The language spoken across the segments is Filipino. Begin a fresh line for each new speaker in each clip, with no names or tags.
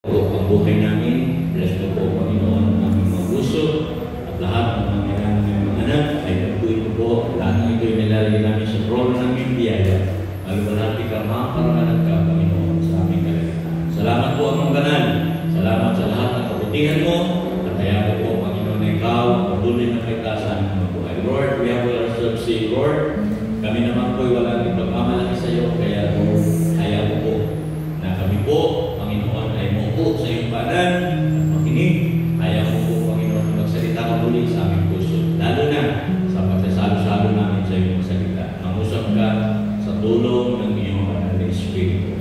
Ang buhay namin, bless mo po, Panginoon, ang aming mga puso at lahat ng mga anak ay nagpuin po. Lahat ng ito'y nilalagay namin sa trono namin biyaya. Maluwalhati ka, makaparangalan ka, Panginoon, sa aming kalagatan. Salamat po, Amang Banal. Salamat sa lahat ng kabutihan mo. At kaya po, Panginoon, na ikaw, patuloy na kaitasan ng mga buhay. Lord, we have ourselves say, Lord, kami naman po'y walang ipagmamalaki sa iyo, kaya hayaan po na kami po, Panginoon, ay maupo sa iyong banan at makinig. Hayaan mo po, Panginoon, na magsalita ka muli sa aming puso. Lalo na sa pagsasalo-salo namin sa iyong salita. Mangusap ka sa tulong ng iyong banal na Espiritu.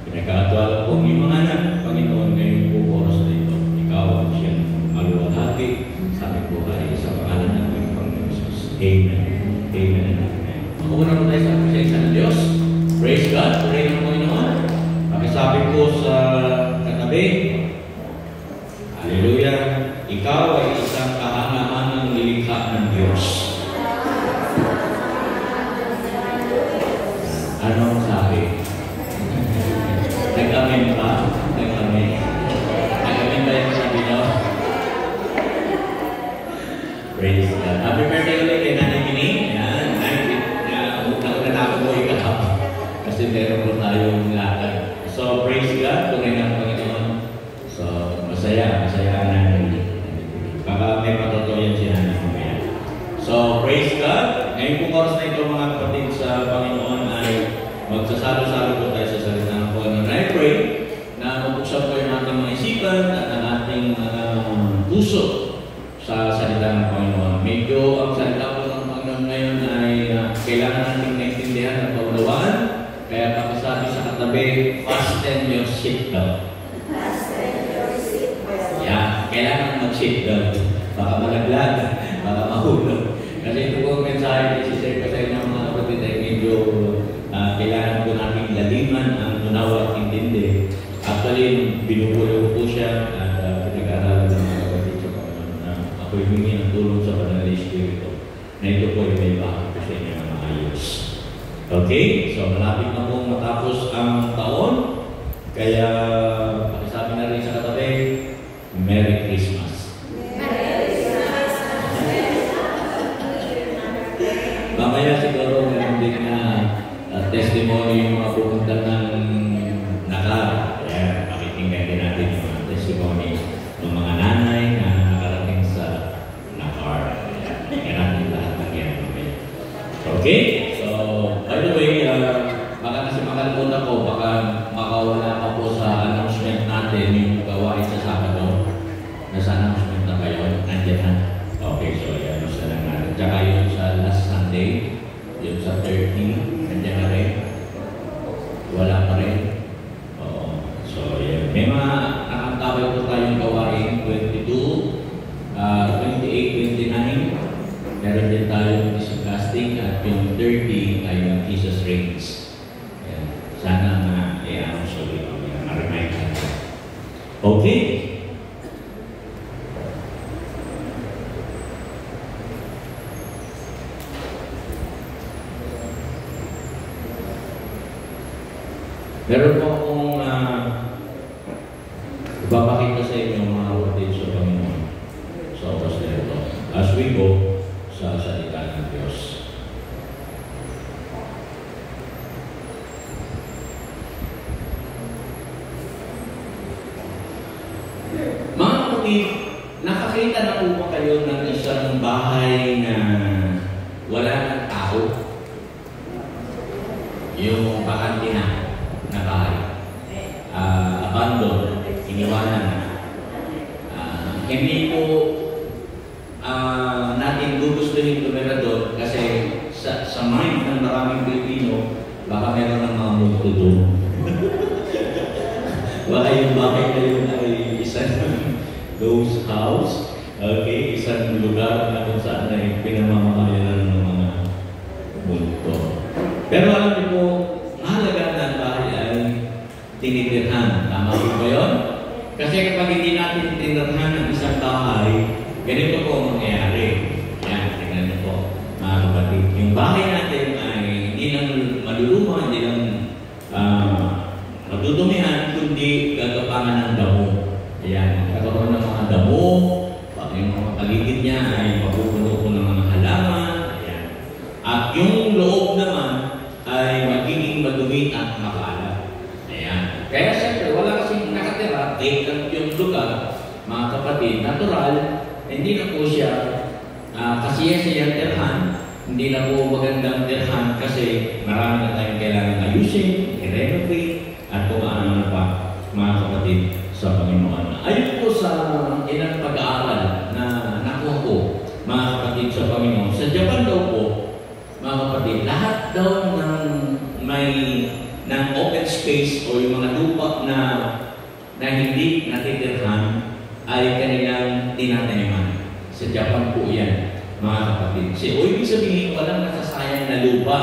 Pinagkakatuwala po ang iyong mga anak, Panginoon, ngayong po oras na ito. Ikaw ang siyang maluwalhati sa aming buhay sa pangalan ng aming Panginoon Jesus. Amen. Amen and amen. Makuha po tayo sa presensya ng Diyos. Praise God. Purihin ang Panginoon. Pakisabi po sa katabi, Hallelujah, ikaw ay isang kahangahangang nilikha ng Diyos. Anong sabi? Nag-amen pa? Nag-amen. Nag-amen tayo sa sabi nyo? Praise God. Happy birthday ulit kay Nanay Mini. Yan. Nauna na ako mo ikahap. Kasi meron po tayong lakad. So, praise God. Tunay ng Panginoon. So, masaya natin. Baka may patuto yan si Nanay mamaya. So, praise God. Ngayon pong oras na ito mga kapatid sa Panginoon ay magsasalo-salo po tayo sa salita ng Panginoon. I pray na mabuksan po yung ating mga isipan at ang ating puso sa salita ng Panginoon. Medyo ang salita po ng Panginoon ngayon ay kailangan natin naintindihan at paunawaan. Kaya pakisabi sa katabi, fasten your seatbelt. Fasten your seatbelt. Yeah, kailangan mag-seatbelt. Baka malaglag, baka mahulog. Kasi ito po ang mensahe, isi-share ko sa inyo mga kapatid ay medyo kailangan po natin laliman ang unawa at intindi. Actually, binubulo po siya at pinag-aaralan ng mga kapatid sa Panginoon na ako'y humingi ng tulong sa Banal na Espiritu na ito po ay may bakit po sa inyo na maayos. Okay? So, malapit na pong matapos ang taon. Kaya, pakisabi na rin sa katabi, Merry Christmas. Merry Christmas. Mamaya siguro meron din na testimony yung mga pupunta ng Nakar. Kaya, pakikinggan din natin yung mga testimony ng mga nanay na nakarating sa Nakar. Kaya natin lahat ng yan. Okay? By the way, baka kasi makalimutan ko, baka makawala pa po sa announcement natin yung gawain sa Sabado. Nasa announcement na kayo, nandiyan na. Okay, so yan, gusto lang natin. Tsaka yun sa last Sunday, yun sa 13, nandiyan na rin. Wala pa rin. So yan. May mga nakantaway po tayong gawain, 22, 28, 29. Meron din tayong isang casting at yung 30 ay yung Jesus Reigns. Ayan. Sana ma-i-announce ulit. Ma-remind natin. Okay? Meron po akong ipapakita sa inyo mga kapatid sa Panginoon. So, basta ito. As we go, sa salita ng Diyos. Mga kapatid, nakakita na po ba kayo ng isang bahay na wala ng tao? Yung bakante na bahay. Abandon, iniwanan na. Hindi po natin gugustuhin tumira doon kasi sa mind ng maraming Pilipino, baka meron ng mga multo doon. Baka yung bahay na yun ay isang ghost house, okay, isang lugar na kung saan ay pinamamakayanan ng mga multo. Pero alam niyo po, mahalaga na ang bahay ay tinitirhan. Tama po ba yun? Kasi kapag hindi natin tinitirhan ng isang bahay, ganito po ang mangyayari. Yan, tingnan niyo po, mga kapatid. Yung bahay natin ay hindi lang maluluma, hindi lang madudumihan, kundi gagawa kailangan ng damo. Ayan, magkakaroon ng mga damo, pag yung mga paligid niya ay mapupuno ng mga halaman. Ayan. At yung loob naman ay magiging madumi at makalat. Ayan. Kaya siyempre, wala kasing nakatira, vacant yung lugar, mga kapatid, natural, hindi na po siya kasiya-siyang tirhan, hindi na po magandang tirhan kasi marami na tayong kailangan ayusin, i-renovate, at kung ano na pa, mga kapatid, sa Panginoon. Ayon po sa ilang pag-aaral na nakuha ko, mga kapatid, sa Panginoon, sa Japan daw po, mga kapatid, lahat daw ng open space o yung mga lupa na hindi natitirhan ay kanilang tinataniman. Sa Japan po yan, mga kapatid. O ibig sabihin, walang nasasayang na lupa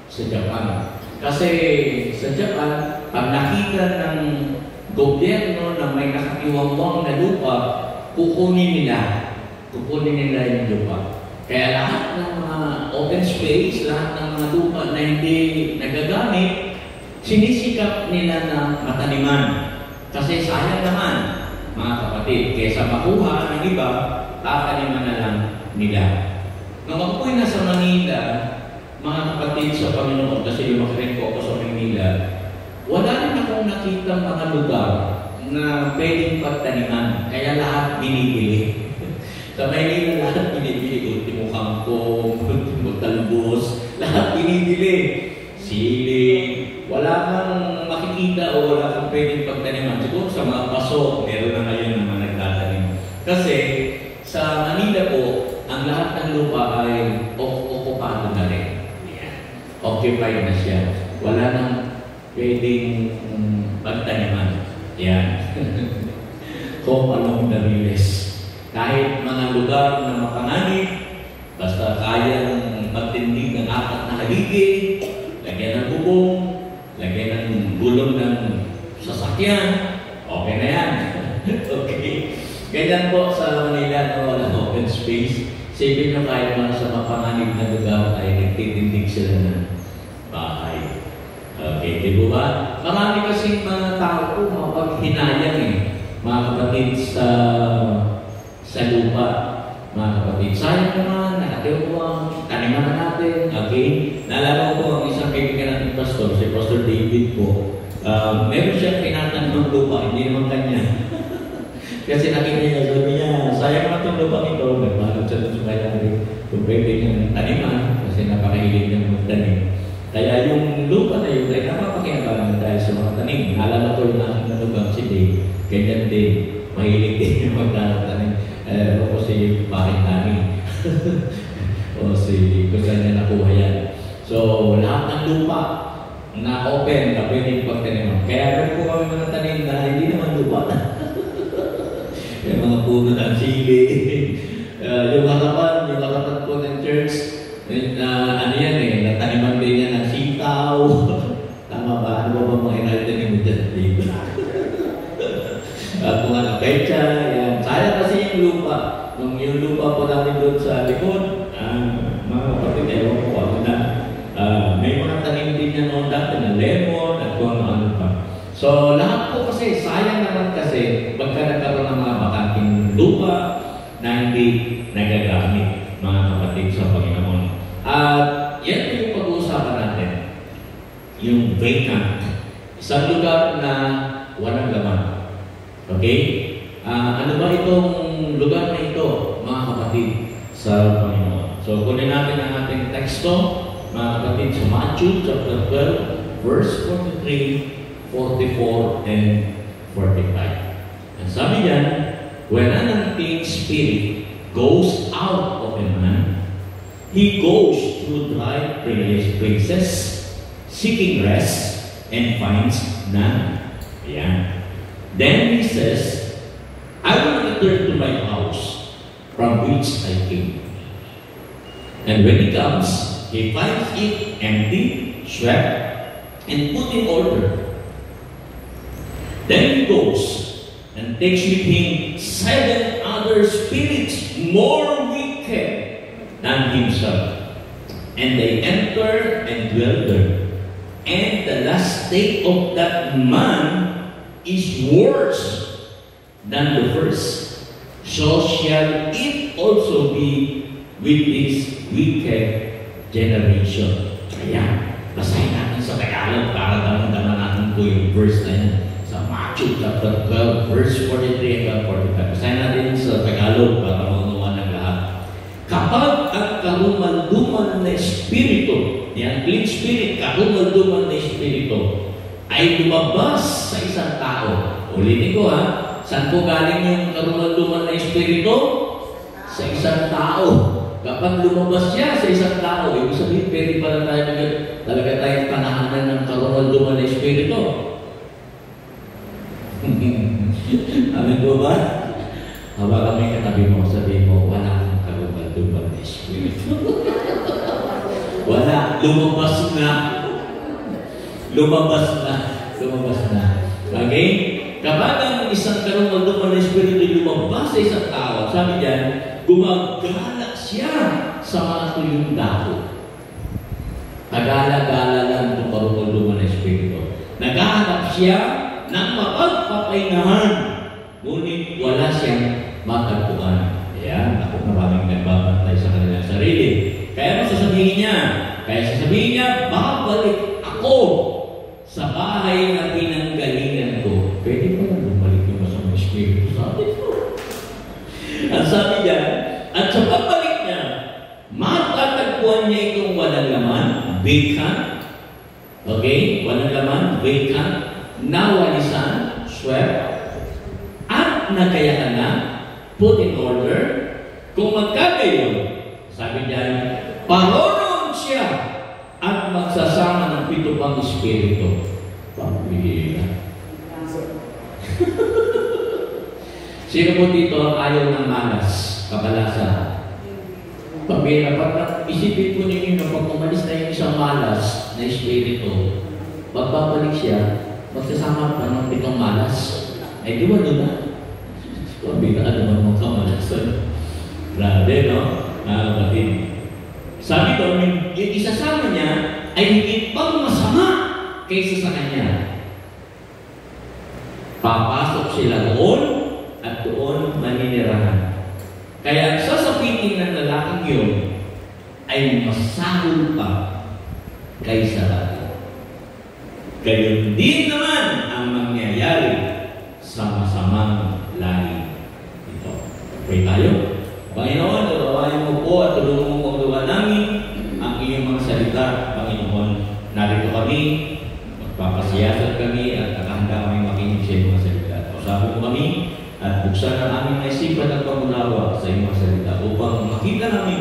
sa Japan. Kasi sa Japan, pag nakita ng gobyerno na may nakatiwangwang na lupa, kukunin nila yung lupa. Kaya lahat ng mga open space, lahat ng mga lupa na hindi nagagamit, sinisikap nila na mataniman. Kasi sayang naman, mga kapatid, kaysa makuha ng iba, tataniman na lang nila. Nung ako po'y nasa Manila, mga kapatid sa Panginoon, kasi lumaki rin po ako sa Manila, wala rin akong nakita mga lugar na pwedeng pagtaniman. Kaya lahat binibili. Sa Manila, lahat binibili. Ultimo kangkong, ultimo talbos, lahat binibili. Sili, wala kang makikita o wala kang pwedeng pagtaniman. Siguro sa mga paso, meron na ngayon ng mga nagtatanim. Kasi sa Manila po, ang lahat ng lupa ay okupado na rin. Occupied na siya. Wala nang pwedeng pagtaniman. Yan. Home along the riles. Kahit mga lugar na mapanganib, basta kayang magtindig ng 4 na haligi, lagyan ng bubong, lagyan ng gulong ng sasakyan, okay na yan. Okay. Ganyan po sa Manila na walang open space. Sabihin nyo kahit mga sa mapanganib na lugar ay nagtitindig sila ng bahay. Okay, di ba? Marami kasing mga tao po mapaghinayang mga kapatid sa lupa. Mga kapatid, sayang naman, nakatiwang, taniman natin. Okay? Naalala ko po ang isang kaibigan natin pastor, si Pastor David po. Meron siyang tinatanim ng lupa, hindi naman kanya. Kasi nakita niya, sabi niya, sayang naman itong lupa ito. Nagbalot siya doon sa kanya kung pwede niyang taniman kasi napakahilig niyang magtanim. Kaya yung lupa na yun ay napapakinabangan dahil sa mga tanim. Naalala ko yung aking nalugang si Dave. Ganyan din. Mahilig din yung magtanim. O si Bakit Tani. O si kung saan niya nakuha yan. So, lahat ng lupa na open na pwedeng pagtaniman. Kaya rin po kami mga tanim na hindi naman lupa na. Yung mga puno ng sili. Yung harapan po ng church. Ano yan nataniman din yan ng sitaw. Tama ba? Ano ba mga inalitanin mo dyan? Kung ano, pecha, yan. Sayang kasi yung lupa. Nung yung lupa po namin doon sa likod, mga kapatid, ewan ko ako na, may mga tanim din yan noon dati na lemon at kung ano pa. So, lahat po kasi, sayang naman kasi, pagka nagkaroon ng mga bakanting lupa na hindi nagagamit, mga kapatid sa Panginoon. At yan yung pag-uusapan natin. Yung vacant. Isang lugar na walang laman. Okay? Ano ba itong lugar na ito, mga kapatid, sa Panginoon? So, kunin natin ang ating teksto, mga kapatid, sa Matthew chapter 12, verse 43, 44, and 45. And sabi diyan, when an unclean spirit goes out of a man, he goes through dry places, seeking rest, and finds none. Ayan. Then he says, I will return to my house from which I came. And when he comes, he finds it empty, swept, and put in order. Then he goes and takes with him 7 other spirits more wicked than himself. And they enter and dwell there. And the last state of that man is worse than the first, so shall it also be with this wicked generation. Ayan, basahin natin sa Tagalog para daman-daman natin po yung verse na yan. Sa Matthew chapter 12, verse 43 hanggang 45. Basahin natin sa Tagalog para maunawaan ng lahat. Kapag ang karumalduman na espiritu, yan, clean spirit, karumalduman na espiritu, ay lumabas sa isang tao. Ulitin ko ha, saan po galing yung karumalduman na espiritu? Sa isang tao. Kapag lumabas siya sa isang tao, ibig sabihin, pwede pala talaga tayong panahanan ng karumalduman na espiritu. Amin po ba? Habang kami katabi mo, sabihin mo, wala kang karumalduman na espiritu. Wala, lumabas na. Lumabas na. Lumabas na. Okay? Kapag ang isang karumalduman na espiritu lumabas sa isang tao, sabi diyan, gumagala siya sa mga tuyong dako. Nagala-gala lang itong karumalduman na espiritu. Naghahanap siya ng mapagpapainahan, ngunit wala siyang matagpuan. Ayan, ako maraming nagbabantay sa kanilang sarili. Kaya sasabihin niya, babalik ako sa bahay na pinanggalingan ko. Pwede pa lang bumalik yung masamang espiritu sa atin ko. At sabi niya, at sa pagbalik niya, matatagpuan niya itong walang laman, vacant. Okay? Walang laman, vacant, nawalisan, swept, at nagayahan na, put in order. Kung magkagayon, sabi niya, paroon siya at magsasama ng 7 pang espiritu. Pambihira. Sino po dito ang ayaw ng malas, kabalasa? Pambihira. Pag isipin po ninyo na pag umalis na yung isang malas na espiritu, pagbabalik siya, magsasama pa ng 7 malas. Ay, di ba doon na? Pambihira, ano naman mga kamalasan? Grabe, no? Batid. Sabi doon, yung isasama niya ay higit pang masama kaysa sa kanya. Papasok sila doon at doon maninirahan. Kaya ang sasapitin ng lalaking yun ay masahol pa kaysa dati. Gayon din naman ang mangyayari sa masamang lahi ito. Okay tayo? Panginoon, tulawain mo po at tulungan mo ang gawa namin ang iyong mga salita. Panginoon, narito kami, magpapasiyasat kami at nakahanda kami makinig sa iyong mga salita. Usapin mo kami at buksan ang aming isipan at pangunawa sa iyong mga salita upang makita namin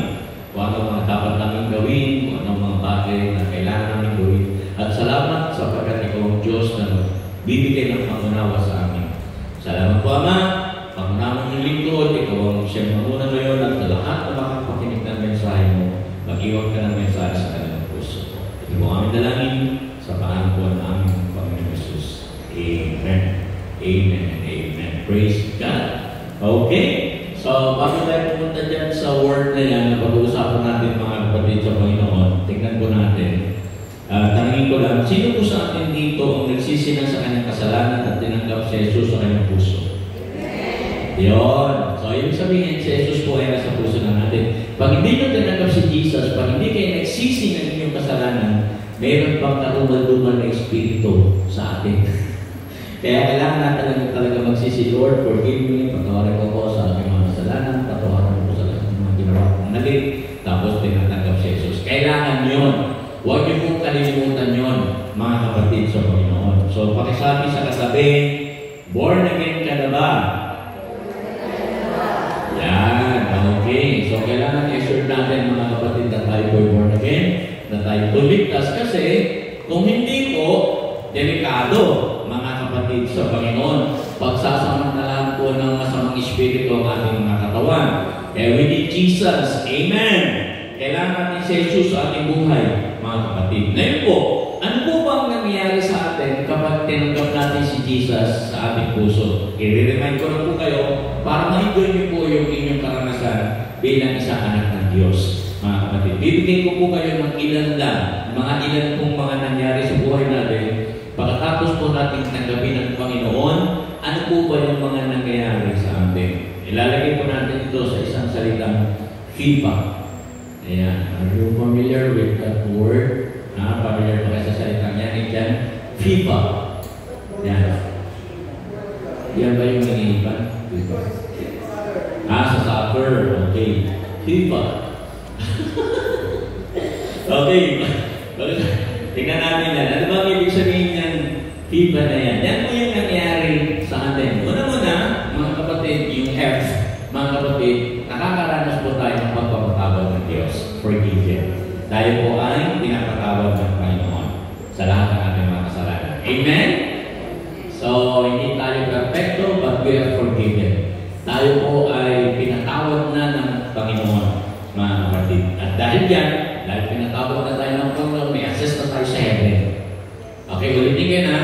kung ano mga dapat namin gawin, kung ano mga bagay na kailangan namin gawin. At salamat sapagkat ikaw ang Diyos na bibigay ng pangunawa sa amin. Salamat po, Ama. Pangunawa ng lingkod, ikaw ang siyang mamuna ngayon at lahat na makapakinig ng mensahe mo, mag-iwan ka ng mensahe sa kanilang puso. Ito po aming dalangin sa pangalan po ng aming Panginoon Jesus. Amen. Amen and amen. Praise God. Okay. So, bago tayo pumunta dyan sa word na yan na pag-uusapan natin mga kapatid sa Panginoon, tingnan po natin. Tangingin ko lang, sino po sa atin dito ang nagsisinan sa kanyang kasalanan at tinanggap si Jesus sa kanyang puso? Yun. So, ibig sabihin, si Jesus po ay nasa puso na natin. Pag hindi nyo tinanggap si Jesus, pag hindi kayo nagsisi ng inyong kasalanan, mayroon pang karumalduman na espiritu sa atin. Kaya kailangan natin talaga magsisi, Lord, forgive me, patawarin ko po sa aking mga kasalanan, patawarin ko sa mga ginawa kong mali, tapos tinatanggap si Jesus. Kailangan yun. Huwag niyo pong kalilimutan yun, mga kapatid sa Panginoon. So, pakisabi sa katabi, born again ka na ba? Yan, okay. So, kailangan i-assure natin mga kapatid na tayo po born again, na tayo tuligtas kasi kung hindi po, delikado mga kapatid sa Panginoon. Pagsasamantalaan po ng masamang espiritu ang ating mga katawan. Kaya we need Jesus. Amen. Kailangan natin si Jesus sa ating buhay, mga kapatid. Ngayon po, ano po bang nangyayari sa atin kapag tinanggap natin si Jesus sa ating puso? I-remind ko na po kayo para ma-enjoy niyo po yung inyong karanasan bilang isang anak ng Diyos, mga kapatid. Bibigyan ko po kayo ng ilan lang, mga ilan pong mga nangyari sa buhay natin Pagkatapos po natin tanggapin ng Panginoon, ano po ba yung mga nangyayari sa atin? Ilalagay po natin ito sa isang salitang FIFA. Ayan. Are you familiar with that word? Familiar ba kayo sa salitang yan? Diyan, FIFA. Yan. Yan ba yung nangihipan? FIFA. Sa soccer. Okay. FIFA. Okay. Tingnan natin yan. Ano ba ang ibig sabihin yan? FIFA na yan. Yan po yung nangyari sa atin. Una-una, mga kapatid, yung F, mga kapatid, nakakaranas po tayo ng pagpapatawad ng Diyos. Forgiven. Tayo po ay pinapatawad ng Panginoon sa lahat ng ating mga kasalanan. Amen? So, hindi tayo perfecto, but we are forgiven. Tayo po ay pinatawad na ng Panginoon, mga kapatid. At dahil yan, dahil pinatawad na tayo ng Panginoon, may access na tayo sa heaven. Okay, ulitin ka na.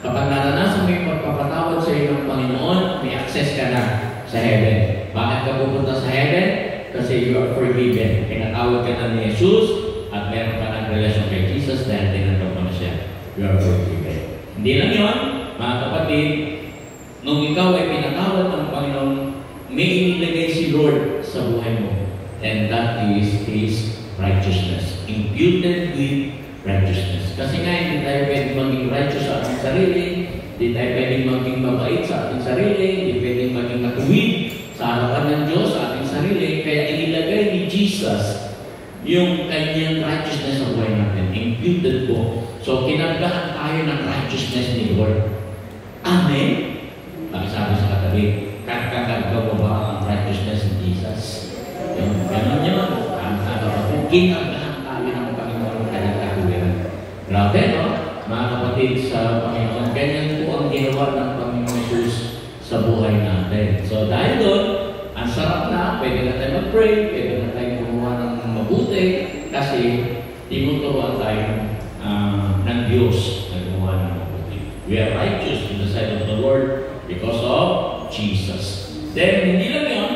Kapag naranasan mo yung pagpapatawad sa iyo ng Panginoon, may access ka na sa heaven. Bakit ka pupunta sa heaven? Kasi you are forgiven. Pinatawad ka na ni Jesus at meron ka ng relasyon kay Jesus dahil tinanggap mo na siya. You are forgiven. Hindi lang yun, mga kapatid, nung ikaw ay pinatawad ng Panginoon, may inilagay si Lord sa buhay mo. And that is His righteousness. Imputed with righteousness. Kasi nga, hindi tayo pwedeng maging righteous sa ating sarili, hindi tayo pwedeng maging mabait sa ating sarili, hindi pwedeng maging matuwid sa harapan ng Diyos sa ating sarili. Kaya inilagay ni Jesus yung kanyang righteousness sa buhay natin. Imputed po. So, kinagahan tayo ng righteousness ni Lord. Amen? Sabi sa katabi, kakagagawa mo ba ang righteousness ni Jesus? Ganon yun. Kinagahan tayo ng Panginoon kanyang kakuliran. Grabe, no? Mga kapatid sa Panginoon, ganyan po ang ginawa ng Panginoon Jesus sa buhay natin. So, dahil doon, ang sarap na, pwede na tayo mag-pray, pwede na tayo gumawa ng mabuti, kasi tinuturuan tayo ng Diyos na gumawa ng mabuti. We are righteous in the sight of the Lord because of Jesus. Then, hindi lang yun,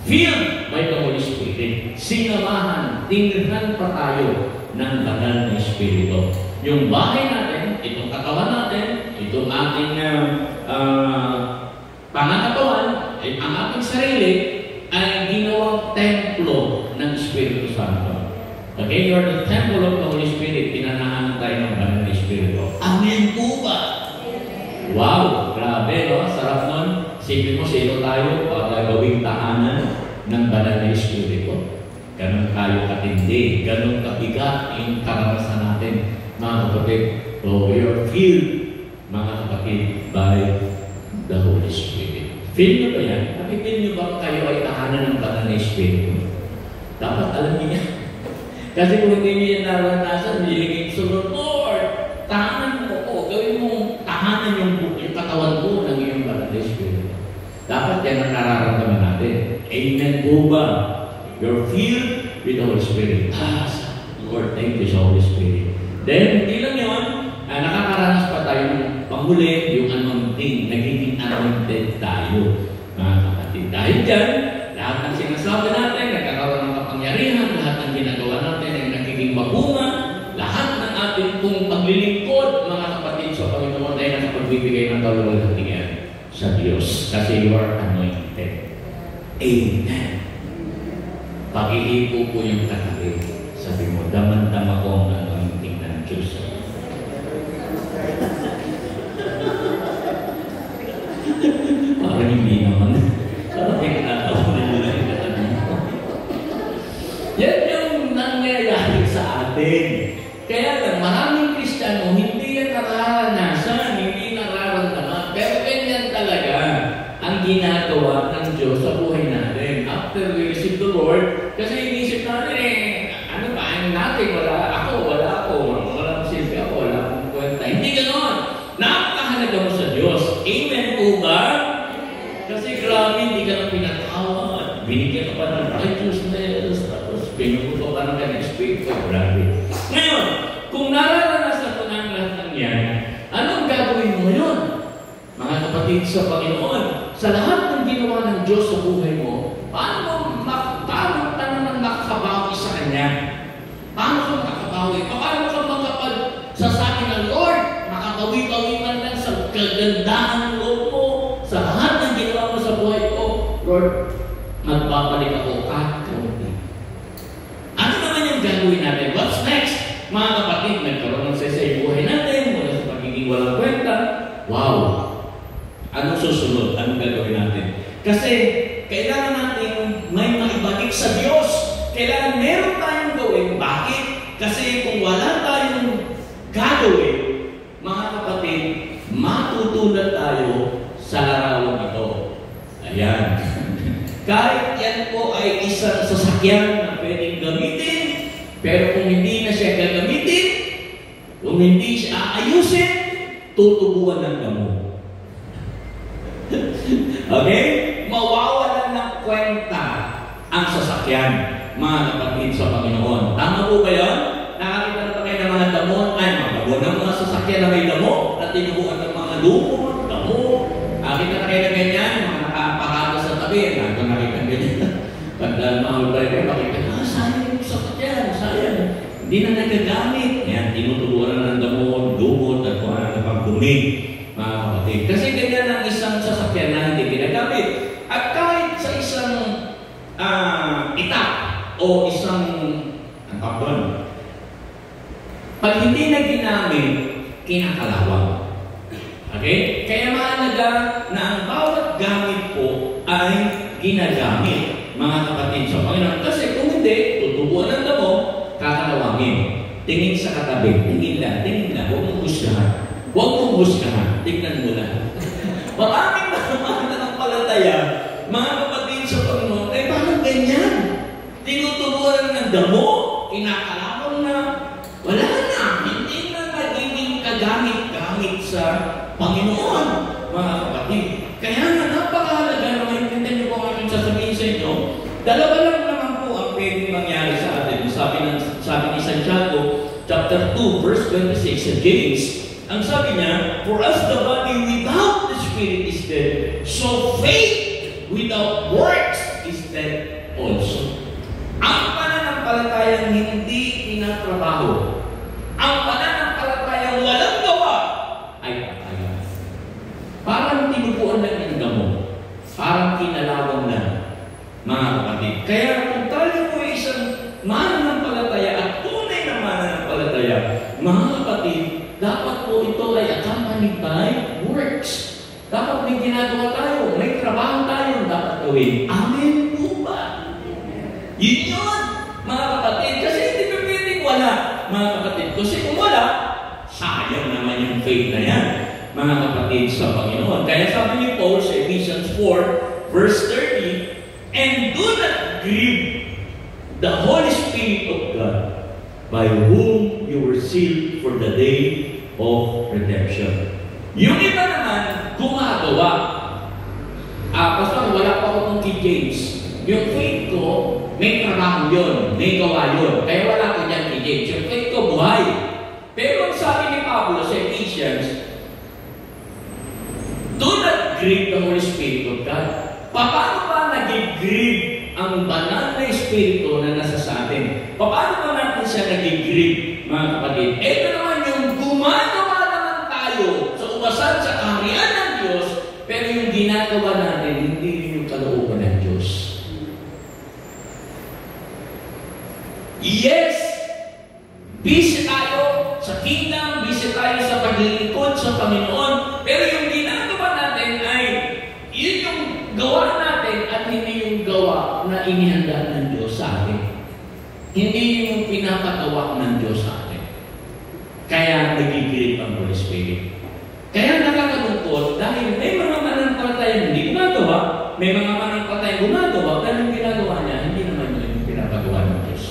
filled by the Holy Spirit. Sinamahan, tinirhan pa tayo ng banal na Espiritu. Yung bahay natin, itong katawan natin, itong ating pangangatawan, ang ating sarili, ay ginawang templo ng Espiritu Santo. Okay? You are the temple of the Holy Spirit. Pinanahan tayo ng banal na Espiritu. Amen po ba? Wow! Grabe, no? Sarap nun. Sipin mo, sino tayo para gawing tahanan ng banal na Espiritu. Ganun tayo katindi, ganun kabigat yung karanasan natin, mga kapatid. So, we are filled, mga kapatid, by the Holy Spirit. Feel nyo ba yan? Nakipin nyo ba kayo ay tahanan ng banal na Espiritu? Dapat alam niya. Kasi kung hindi niyo yan naranasan, nilingin sunod, Lord, tahanan mo ko, gawin mo tahanan yung katawan ko ng iyong banal na Espiritu. Dapat yan ang nararamdaman natin. Amen po ba? You're filled with the Holy Spirit. Lord, thank you sa Holy Spirit. Then, hindi lang yun, nakakaranas pa tayo ng panghuli, yung anointing, nagiging anointed tayo, mga kapatid. Dahil dyan, lahat ng sinasabi natin, nagkakaroon ng kapangyarihan, lahat ng ginagawa natin ay nagiging mabunga, lahat ng ating pong paglilingkod, mga kapatid, sa Panginoon ay nakapagbibigay ng kaluwalhatian sa Diyos. Kasi you are anointed. Amen. Pag-ihipo po yung katabi. Sabi mo, daman-dama ko ang anointing ng Diyos. Parang hindi naman. Parang pinatawag na nila yung katabi. Yan yung nangyayari sa atin. Kaya lang, maraming Kristiyano, hindi yan nararanasan, hindi nararamdaman. Pero ganyan talaga ang ginagawa ng Diyos sa buhay natin. After we receive the Lord, kasi inisip natin ano ba, natin, wala ako, walang silbi ako, wala akong kwenta. Hindi gano'n. Napakahalaga mo sa Diyos. Amen po ba? Kasi grabe, hindi ka na pinatawad. Binigyan ka pa ng righteousness, tapos pinuto pa ng kanyang Espiritu. Grabe. Ngayon, kung nararanasan mo ng lahat ng yan, anong gagawin mo yun? Mga kapatid sa Panginoon, sa lahat ng ginawa ng Diyos sa buhay mo, paano ka naman makakabawi sa Kanya? Paano ka makakabawi? Paano ka makapagsasabi ng Lord, makakabawi kagandahan ng loob mo, sa lahat ng ginawa mo sa buhay ko, Lord, magbabalik ako kahit kaunti. Ano naman yung gagawin natin? What's next? Mga kapatid, nagkaroon ng sa buhay natin, mula sa pagiging walang kwenta. Wow! Anong susunod? Anong gagawin natin? Kasi kailangan natin may maibalik sa Diyos. Kailangan meron tayong gawin. Bakit? Kasi kung wala tayong gagawin, mga kapatid, matutunan tayo sa larawang ito. Ayan. Kahit yan po ay isang sasakyan na pwedeng gamitin, pero kung hindi na siya gagamitin, kung hindi siya aayusin, tutubuan ng damo. Okay? Mawawalan ng kwenta ang sasakyan, mga kapatid sa Panginoon. Tama po ba yun? Nakakita na ba kayo ng mga damo? Ay, mga mga sasakyan na may damo at tinubuan ng mga lupo, damo. Nakita na kayo na ganyan, mga nakaparada sa tabi. Nakita na kayo ganyan. Pagdaan mga driver, makita, sayang yung sasakyan, sayang. Hindi na nagagamit. Yan, tinutubuan na ng damo, lumot, at kung ano na pang dumi, mga kapatid. Kasi ganyan ang isang sasakyan na hindi ginagamit. At kahit sa isang itak o isang angkapon, pag hindi na ginamit, kinakalawang. Okay? Kaya mahalaga na ang bawat gamit po ay ginagamit, mga kapatid sa Panginoon. Kasi kung hindi, tutubuan ng damo, kakalawangin. Tingin sa katabi, tingin lang, huwag mong husgahan. Huwag mong husgahan, tingnan mo lang. Maraming mananampalataya, mga kapatid sa Panginoon, ay parang ganyan. Tinutubuan ng damo, kinakalawang na, wala na, hindi na nagiging kagamit-gamit sa Panginoon, mga kapatid. Kaya nga, napakahalaga na maintindihan niyo po ang aking sasabihin sa inyo, dalawa lang naman po ang pwedeng mangyari sa atin. Sabi ni Santiago, chapter 2, verse 26 sa James, ang sabi niya, for us the body without the Spirit is dead, so faith without works is dead also. Ang pananampalatayang hindi tinatrabaho, ang pananampalatayang walang gawa, ay patay. Parang tinupuan lang ng damo, parang kinalawang lang, mga kapatid. Kaya kung tayo po ay isang mananampalataya at tunay na mananampalataya, mga kapatid, dapat po ito ay accompanied by works. Dapat may ginagawa tayo, may trabaho tayo dapat gawin. Amen po ba? Yun yun, mga kapatid. Kasi hindi pa pwedeng wala, mga kapatid. Kasi kung wala, sayang naman yung faith na yan, mga kapatid sa Panginoon. Kaya sabi ni Paul sa Ephesians 4, verse 30, and do not grieve the Holy Spirit of God, by whom you were sealed for the day of redemption. Yung iba naman, gumagawa. Pastor, wala pa ako ng kay James. Yung faith ko, may trabaho yun, may gawa yun. Kaya wala ko dyan kay James. Yung faith ko, buhay. Pero ang sabi ni Pablo sa Ephesians, do not grieve the Holy Spirit of God. Paano ba nag-grieve ang banal na Espiritu na nasa sa atin? Paano ba natin siya nag-grieve, mga kapatid? Ito naman yung gumagawa naman tayo sa ubasan sa kaharian ng Diyos, pero yung ginagawa natin, hindi yung kalooban ng Diyos. Yes! Busy tayo sa kingdom, busy tayo sa paglilingkod sa Panginoon, pero yung ginagawa natin ay yun yung gawa natin at hindi yung gawa na inihanda ng Diyos sa atin. Hindi yung pinapagawa ng Diyos sa atin. Kaya nagigilip ang Holy Spirit. Kaya nakakalungkot dahil may mga mananampalatayang hindi gumagawa, may mga mananampalatayang gumagawa, pero yung ginagawa niya, hindi naman yun yung pinapagawa ng Diyos.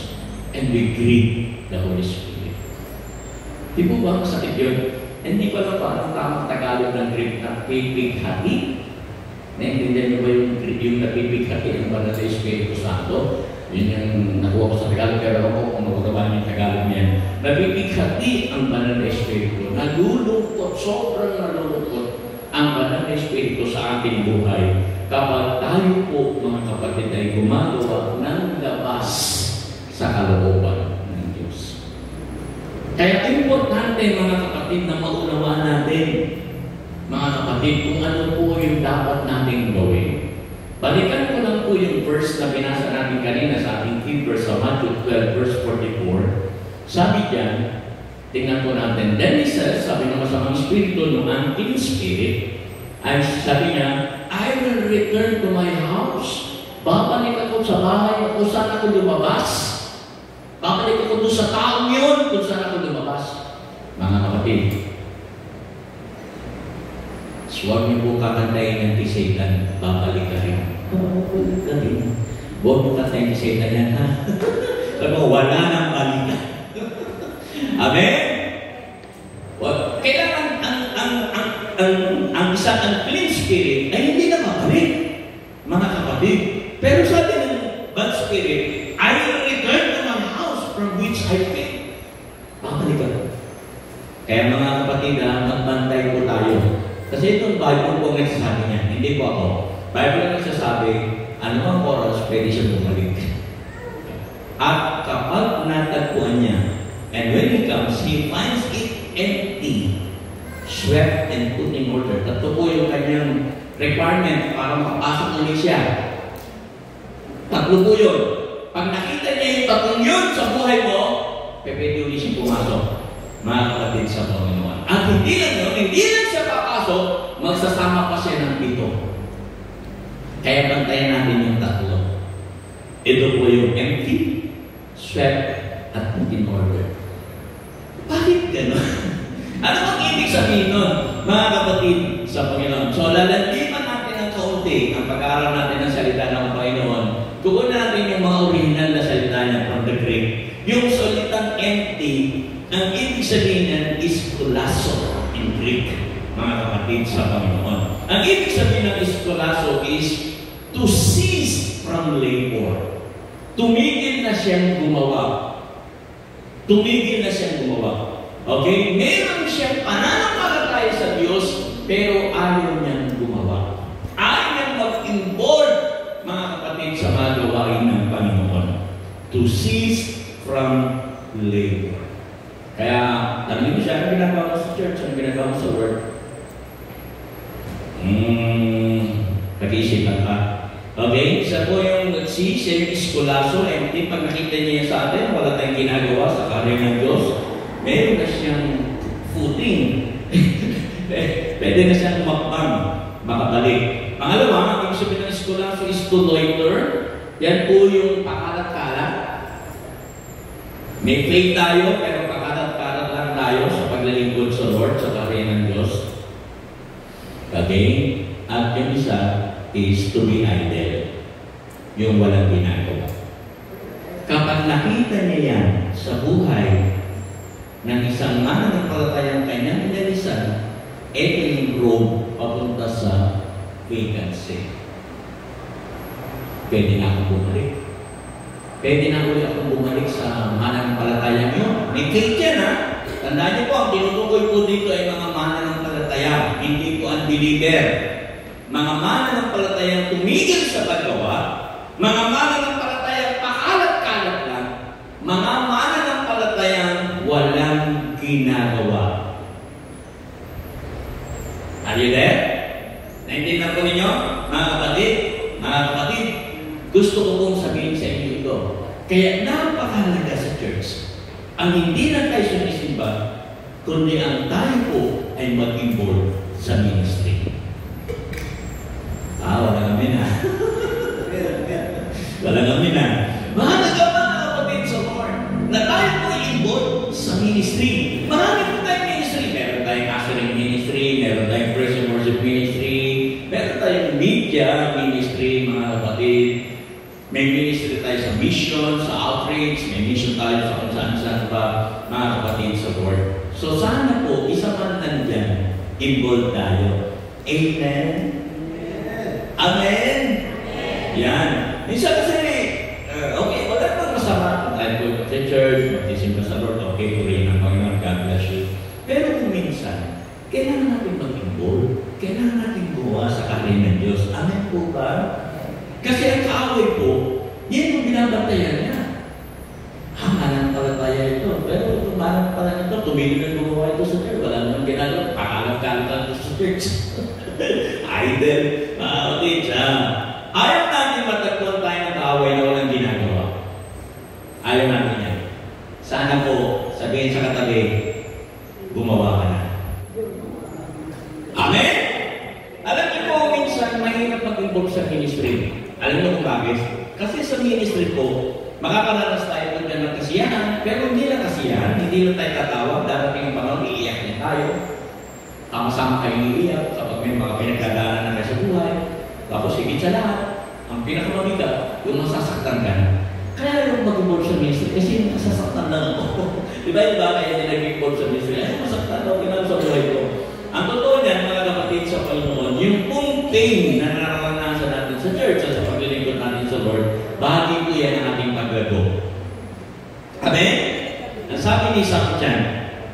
And we grieve the Holy Spirit. Di po ba masakit yun? Hindi ko alam pa ang tamang Tagalog ng grieve na pipighati. Naintindihan niyo ba yung napipighati ng banal na Espiritu Santo? Yun yung nakuha ko sa Tagalog, pero ako kung magagawa niyo yung Tagalog niyan. Napipighati ang banal na Espiritu. Nalulungkot, sobrang nalulungkot ang banal na Espiritu sa ating buhay kapag tayo po, mga kapatid, ay gumagawa ng labas sa kalooban ng Diyos. Kaya importante, mga kapatid, na maunawaan natin mga kapatid, kung ano po yung dapat nating gawin. Balikan ko lang po yung verse na binasa natin kanina sa ating verse sa Matthew 12, verse 44. Sabi diyan, tingnan po natin, then he says, sabi ng masamang espiritu, ng unclean spirit, ay sabi niya, I will return to my house. Babalik ako sa bahay kung saan ako lumabas. Babalik ako doon sa taong yun kung saan ako lumabas. Mga kapatid, huwag niyo po kakantayin ng Satan, babalik ka rin. Babalik ka rin. Huwag mo kantayin ni Satan yan, ha? Sabi mo, wala nang balikan. Amen? Kailangan ang isang unclean spirit ay hindi na mabalik, mga kapatid. Pero sabi ng bad spirit, I will return to my house from which I came. Babalik ka. Kaya mga kapatid, magbantay po tayo. Kasi itong Bible po nagsasabi niya, hindi po ako. Bible na nagsasabi, ano ang oras, pwede siya bumalik. At kapag natagpuan niya, and when he comes, he finds it empty, swept and put in order. Tatlo po yung kanyang requirement para makapasok ulit siya. Tatlo po yun. Pag nakita niya yung tatlong yun sa buhay mo, pwede ulit siya pumasok. Mga kapatid sa Panginoon. At hindi lang yun, hindi lang siya papasok, magsasama pa siya ng 7. Kaya bantayan natin yung tatlo. Ito po yung empty, swept, at put in order. Bakit gano'n? Ano ang ibig sabihin nun, mga kapatid sa Panginoon? So, lalandiman natin ng kaunti ang pag-aaral natin ng salita ng Panginoon. Kukunin natin yung mga original na salita niya from the Greek. Yung salitang empty, ang ibig sabihin niyan is skolaso in Greek, mga kapatid sa Panginoon. Ang ibig sabihin ng skolaso is to cease from labor. Tumigil na siyang gumawa. Tumigil na siyang gumawa. Okay? Meron siyang pananampalataya sa Diyos, pero ayaw niyang gumawa. Ayaw niyang mag-involve, mga kapatid, sa mga gawain ng Panginoon. To cease from labor. Kaya, tanongin mo siya, ano ginagawa mo sa church? Ano ginagawa mo sa work? Nag-iisip lang ka. Okay? Isa po yung cease, yung iskulaso, empty. Pag nakita niya sa atin, wala tayong ginagawa sa karya ng Diyos, meron na siyang footing. Pwede na siyang makabalik. Pangalawa, ang ibig sabihin ng iskulaso is to loiter. Yan po yung pakalat-kalat. May faith tayo, pero pakalat-kalat lang tayo sa paglalingkod sa Lord, sa karya ng Diyos. Okay? At yung isa is to be idle. Yung walang ginagawa. Kapag nakita niya yan sa buhay ng isang mananampalatayang kanyang inalisan, ito yung road papunta sa vacancy. Pwede na akong bumalik. Pwede na ulit akong bumalik sa mananampalatayang yun. May faith yan, ha? Tandaan niyo po, ang tinutukoy po dito ay mga mananampalataya, hindi po unbeliever. Mga mananampalatayang tumigil sa paggawa, mga mananampalatayang pakalat-kalat lang, mga mananampalatayang walang ginagawa. Are you there? Naintindihan po ninyo, mga kapatid? Mga kapatid, gusto ko pong sabihin sa inyo ito. Kaya napakahalaga sa church, ang hindi lang tayo sumisimba, kundi ang tayo po ay mag-involve sa ministry. Wala kami na. Wala kami na. Mahalaga ba na kapatid sa Lord na tayo po i-involve sa ministry? Marami po tayong ministry. Meron tayong pastoring ministry, meron tayong praise and worship ministry, meron tayong media ministry, mga kapatid. May ministry tayo sa mission, sa outreach, may mission tayo sa kung saan-saan pa, mga kapatid sa Lord. So sana po, isa man nandyan, involved tayo. Amen? Amen? Yan. Minsan kasi, okay, wala pang masama kung tayo po sa church, magtisimba sa Lord, okay, purihin ang Panginoon, God bless you. Pero kung minsan, kailangan natin mag-involve, kailangan natin gumawa sa karya ng Diyos. Amen po ba? Kasi ang kaaway po, yan yung binabantayan niya. Mananampalataya ito. Pero kung mananampalataya ito, tumigil na gumawa ito sa church. Wala naman ginagawa. Pakalat-kalat sa church. Idol. Okay, siya. Ayaw natin matagpuan tayo ng kaaway na walang ginagawa. Ayaw natin yan. Sana po, sabihin sa katabi, gumawa ka na. Amen? Alam niyo po, minsan, mahirap mag-involve sa ministry. Alam niyo kung bakit? Kasi sa ministry po, makakaranas tayo ng ganang kasiyahan, pero hindi lang kasiyahan, hindi lang tayo tatawag, darating ang panahon, iiyak niya tayo. Sama-sama kayong iiyak kapag may mga pinagdadaanan na kayo sa buhay. Tapos higit sa lahat, ang pinakamamigat, yung masasaktan ka na. Kaya yung mag-involve sa ministry, kasi nasasaktan lang ako. Diba yung ba kaya yung nag-involve sa ministry? Ay, masaktan ako, kinalo sa buhay ko. Ang totoo niyan, mga kapatid sa Panginoon, yung punting na nararanasan natin sa church at sa paglilingkod natin sa Lord, bahagi po yan ang ating paglago. Amen? Ang sabi ni Sam Chan,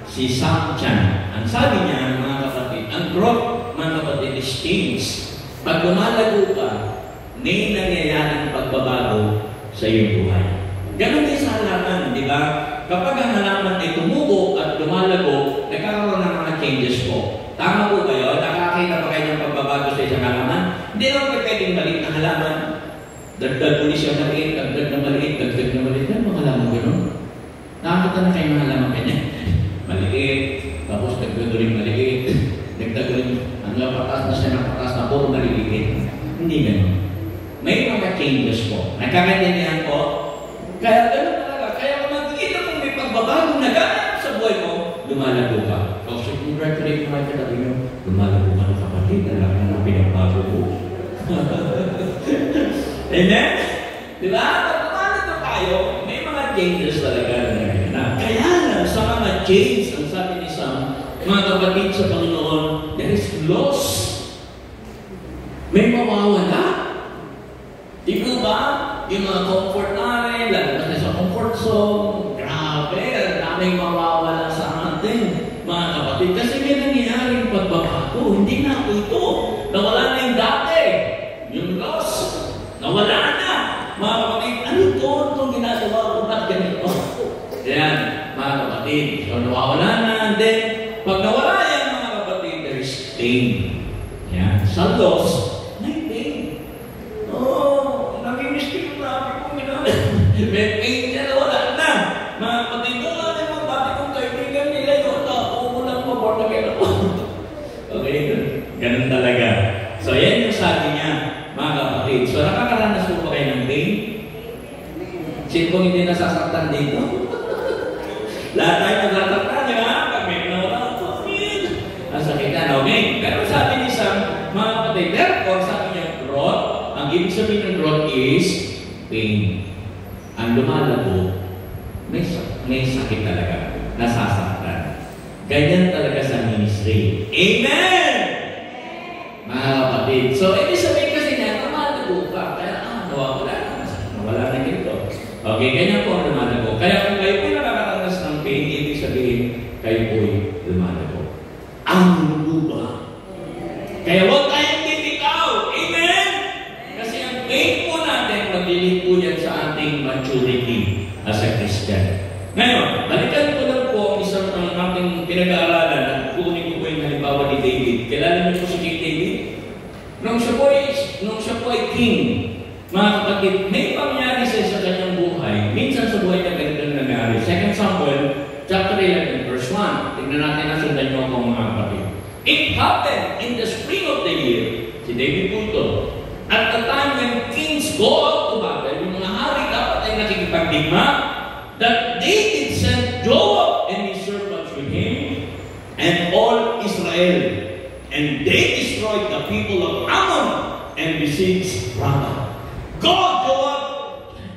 si Sam Chan, ang sabi niya, mga kapatid, ang growth, mga kapatid, is change. Pag lumalago ka, may nangyayaring pagbabago sa iyong buhay. Ganon din sa halaman, di ba? Kapag ang halaman ay tumubo at lumalago, nagkakaroon ng mga changes po. Tama po kayo? Nakakita pa kayo ng pagbabago sa isang halaman? Hindi naman pwedeng maliit na halaman. Dagdag ulit siya maliit, dagdag na maliit, dagdag na maliit. Ano mga halaman gano'n? Nakakita na kayo ng halaman ganyan. Maliit, tapos dagdag ulit maliit, dagdag ulit, hanggang patas na siya ng patas na puro maliliit. Hindi gano'n. May mga changes po. Nagkakaintindihan po? Kaya gano'n talaga. Kaya kung magkikita kung may pagbabago na gano'n sa buhay mo, lumalago ka. So, congratulate mo kayo katabi nyo. Lumalago ka na kapatid. Alam na pinagbago mo. Amen? Diba? Pag lumalago tayo, may mga changes talaga na. Kaya lang, sa mga change, ang sabi ni Sam, mga kapatid sa Panginoon, there is loss. May mawawala. Di ko ba? Yung mga comfort namin, lalabas na sa comfort zone, grabe, ang daming mawawala sa atin, mga kapatid. Kasi may nangyayaring pagbabago. Hindi na ako ito. Nawala na yung dati. Yung loss. Nawala na. Mga kapatid, ano ito? Itong ginagawa ko, ba't ganito? Yan, mga kapatid. So, nawawala na. And then, pag nawala yan, mga kapatid, there is pain. Yan. Sa loss, may pain. Oh, nami-mistake ko na ako minamit. May pain niya na wala na. Mga kapatid, wala na yung dati kong kaibigan nila yun. Ako lang maborn again ako. Okay, ganun talaga. So, yan yung sabi niya, mga kapatid. So, nakakaranas po ba kayo ng pain? Sino kong hindi nasasaktan dito? Lahat tayo nasasaktan, di ba? Pag may nawala ako, ang sakit na, okay? Pero sabi ni Sam, mga kapatid, therefore, sabi niya, growth, ang ibig sabihin ng growth is pain. Ang lumalago, may sakit talaga, nasasaktan. Ganyan talaga sa ministry. Amen! Mga kapatid. So, ibig sabihin kasi niya, lumalago ka. Kaya, nawala na ito. Okay, ganyan po ang lumalago. Kaya kung kayo po'y nakakaranas ng pain, ibig sabihin, kayo po'y lumalago. Ang luba. Kaya huwag tayong titikaw. Amen? Kasi ang pain po natin, maglilit po yan sa ating maturity as a Christian. Ngayon, balikan ko lang po isang ang ating pinag-aaralan at kukunin ko po yung halimbawa ni David. Kilala niyo po si King David? Nung siya po ay king, mga kapatid, may pangyari sa kanyang buhay. Minsan sa buhay na ganito na nangyari. 2 Samuel, chapter 11, verse 1. Tignan natin na sundan niyo ako mga kapatid. It happened in the spring of the year. Si David po ito. At the time when kings go out to battle, yung mga hari dapat ay nakikipagdigma, that David sent Joab and his servants with him and all Israel. And they destroyed the people of Ammon and besieged Rabbah. Go, Joab!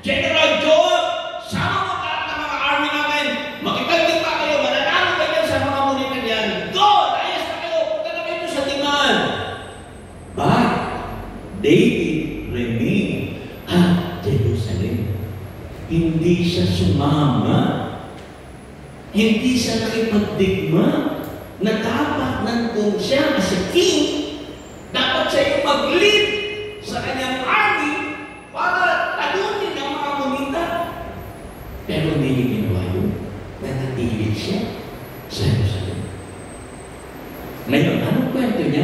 General Joab! Sama mo lahat ng mga army namin! Makipagdigma kayo! Mananalo kayo sa mga munitan yan! Go! Layas na kayo! Punta na kayo sa timan! But David remained at Jerusalem. Hindi siya sumama. Hindi siya nakipagdigma na dapat nandun siya as a king. Dapat siya yung mag-lead sa kanyang army para talunin ang mga munita. Pero hindi niya ginawa yun. Nanatili siya sa Jerusalem. Ngayon, anong kwento niya?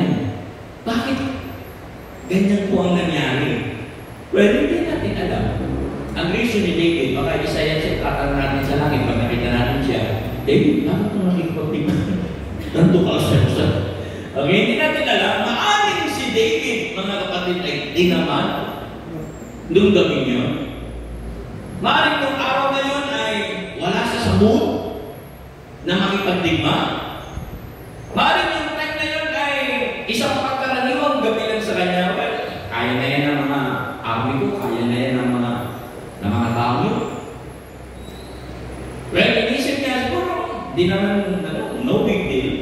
ang nangyari? Well, hindi natin alam. Ang reason ni David, baka isa yan siya tatanong natin sa langit, pag nakita natin siya, David, bakit mo nakikipagtipan? Nanto ka sa okay, hindi natin alam. Maaring si David, mga kapatid, ay tinaman nung gabi niyo. Maaring nung araw na yun ay wala sa mood na makipagdigma. Maaring yung time na yun ay isang pagkaraniwang gabi lang sa kanya. Well, kaya na yan ng mga army ko, kaya na yan ng mga tao nyo. Well, inisip niya, siguro, di naman, no big deal.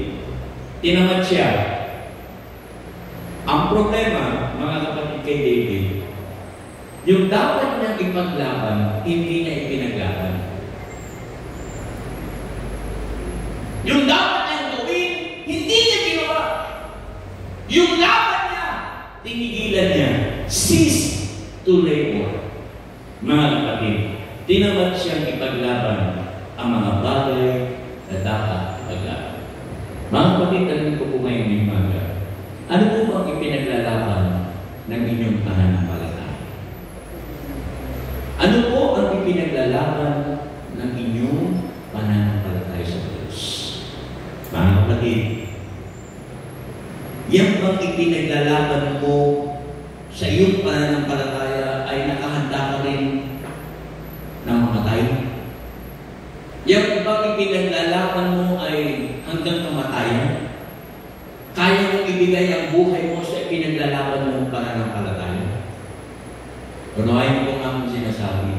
Tinamad siya. Ang problema, mga kapatid kay David, yung dapat niyang ipaglaban, hindi niya ipinaglaban. Yung dapat niyang gawin, hindi niya ginawa. Yung laban niya, tinigilan niya. Cease to labor. Mga kapatid, tinamad siyang ipaglaban ang mga bagay na dapat ipaglaban. Mga kapatid, alam ko po ngayon yung mga, ano po ang ipinaglalaban ng inyong pananampalataya? Ano po ang ipinaglalaban ng inyong pananampalataya sa Diyos? Mga kapatid, yan bang ipinaglalaban mo sa iyong pananampalataya ay nakahanda ka rin ng mamatay? Yan bang ipinaglalaban mo ay hanggang kamatayan? Kaya mong ibigay ang buhay mo sa ipinaglalaban mong pananampalataya? Unawain ko nga ang sinasabi.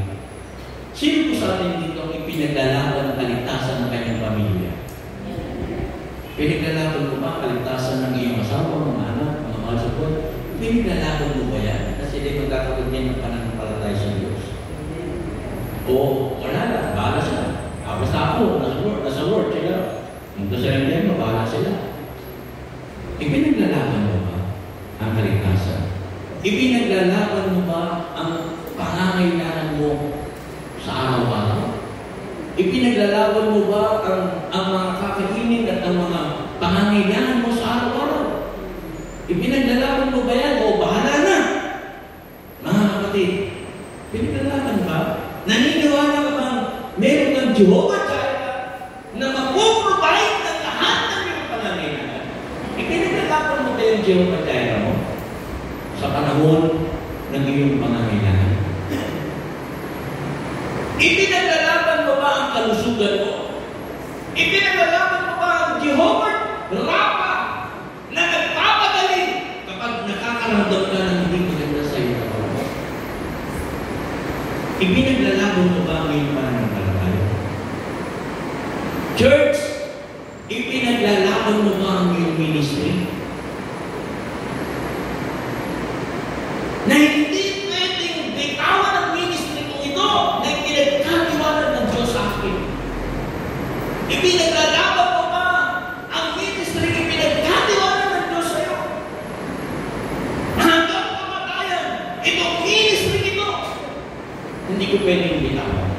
Sino po sa atin dito ang ipinaglalaban ng kaligtasan ng kanyang pamilya? Pinaglalaban mo ba ang kaligtasan ng iyong asawa, mga anak, mga mahal sa Diyos? Pinaglalaban mo ba yan? Kasi di magkakaroon niya ng pananampalataya sa Diyos. O wala lang, bahala siya. Basta ako, nasa Lord sila. Nung sa Rendemo, bahala sila. Ipinaglalaban mo ba ang kaligtasan? Ipinaglalaban mo ba ang pangangailangan mo sa araw-araw? Ipinaglalaban mo ba ang mga kakainin at ang mga pangangailangan mo sa araw-araw? Ipinaglalaban mo ba yan? O bahala na! Mga kapatid, pinaglalaban ba? Naniniwala ka bang meron kang Jehovah Jireh na mag-provide ng lahat ng iyong pangangailangan? Ipinaglalaban mo ba yung Jehovah Jireh mo sa panahon ng iyong pangangailangan? Ipinaglalaban mo ba ang kalusugan mo? Ipinaglalaban mo ba ang Jehovah Rapha na nagpapagaling kapag nakakaramdam ka ng hindi maganda sa iyo? Ipinaglalaban mo ba ang iyong pananampalataya? Church, ipinaglalaban mo ba ang iyong ministry? Na hindi pwedeng bitawan ang ministry kung ito na ipinagkatiwala ng Diyos sa akin. Ipinaglalaban mo ba ang ministry ipinagkatiwala ng Diyos sa iyo? Hanggang kamatayan, itong ministry ito, hindi ko pwedeng bitawan.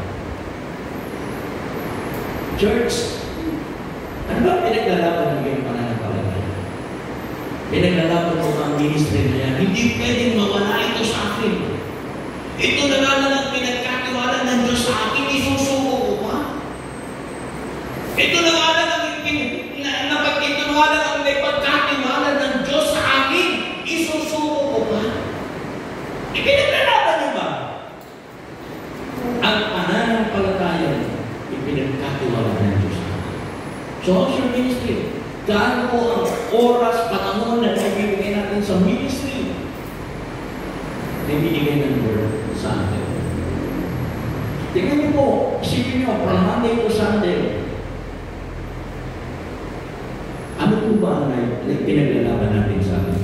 Church, ano ba pinaglalaban ng iyong pananampalataya? Pinaglalaban mo ang ministry na yan. Hindi pwedeng mawala ito sa akin. Ito na naman ang pinagkatiwala ng Diyos sa akin. Isusuko ko ba? Ito na naman ang napagkitiwala ang may pagkatiwala ng Diyos sa akin. Isusuko ko ba? Ipinaglalaban niyo ba? Ang pananampalataya ipinagkatiwala ng Diyos sa akin. So, how's your ministry? Gaano po ang oras, panahon na naibibigay natin sa ministry? Naibibigay ng Lord sa atin. Tingnan niyo po, isipin niyo, from Monday to Sunday, ano po ba ang pinaglalaban natin sa atin?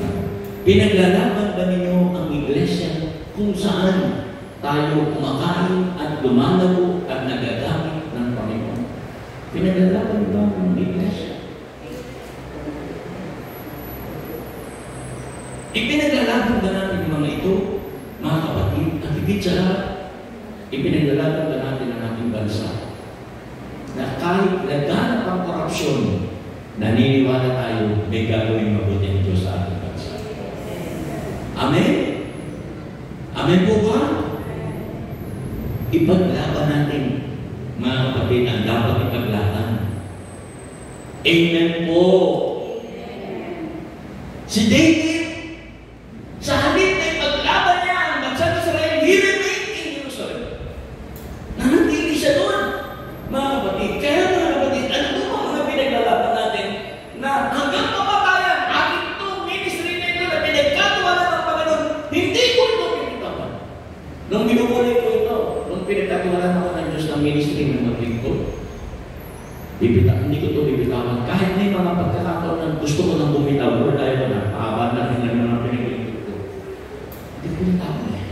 Pinaglalaban ba ninyo ang iglesia kung saan tayo kumakain at lumalago at nagagamit ng Panginoon? Pinaglalaban ba ang iglesia? Ipinaglalaban ba natin yung mga ito, mga kapatid, at higit sa lahat, ipinaglalaban ba natin ang ating bansa? Na kahit laganap ang korupsyon, naniniwala tayo may gagawin mabuti ang Diyos sa ating bansa. Amen? Amen po ba? Ipaglaban natin, mga kapatid, ang dapat ipaglaban. Amen po. Si David, sa halip na ipaglaban niya ang bansa ng Israel, he remained in Jerusalem. Nanatili siya doon, mga kapatid. Kaya mga kapatid, ano po mga pinaglalaban natin na hanggang kamatayan, aking itong ministry na ito na pinagkatiwalaan ng Panginoon, hindi ko ito pinitawan. Nung binubuli ko ito, nung pinagkatiwalaan ako ng Diyos ng ministry na maglingkod, hindi ko ito bibitawan. Kahit may mga pagkakataon na gusto ko nang bumitaw, or tayo na, pahaba na rin ng mga pinaglingkod ko. Hindi ko bitawan eh.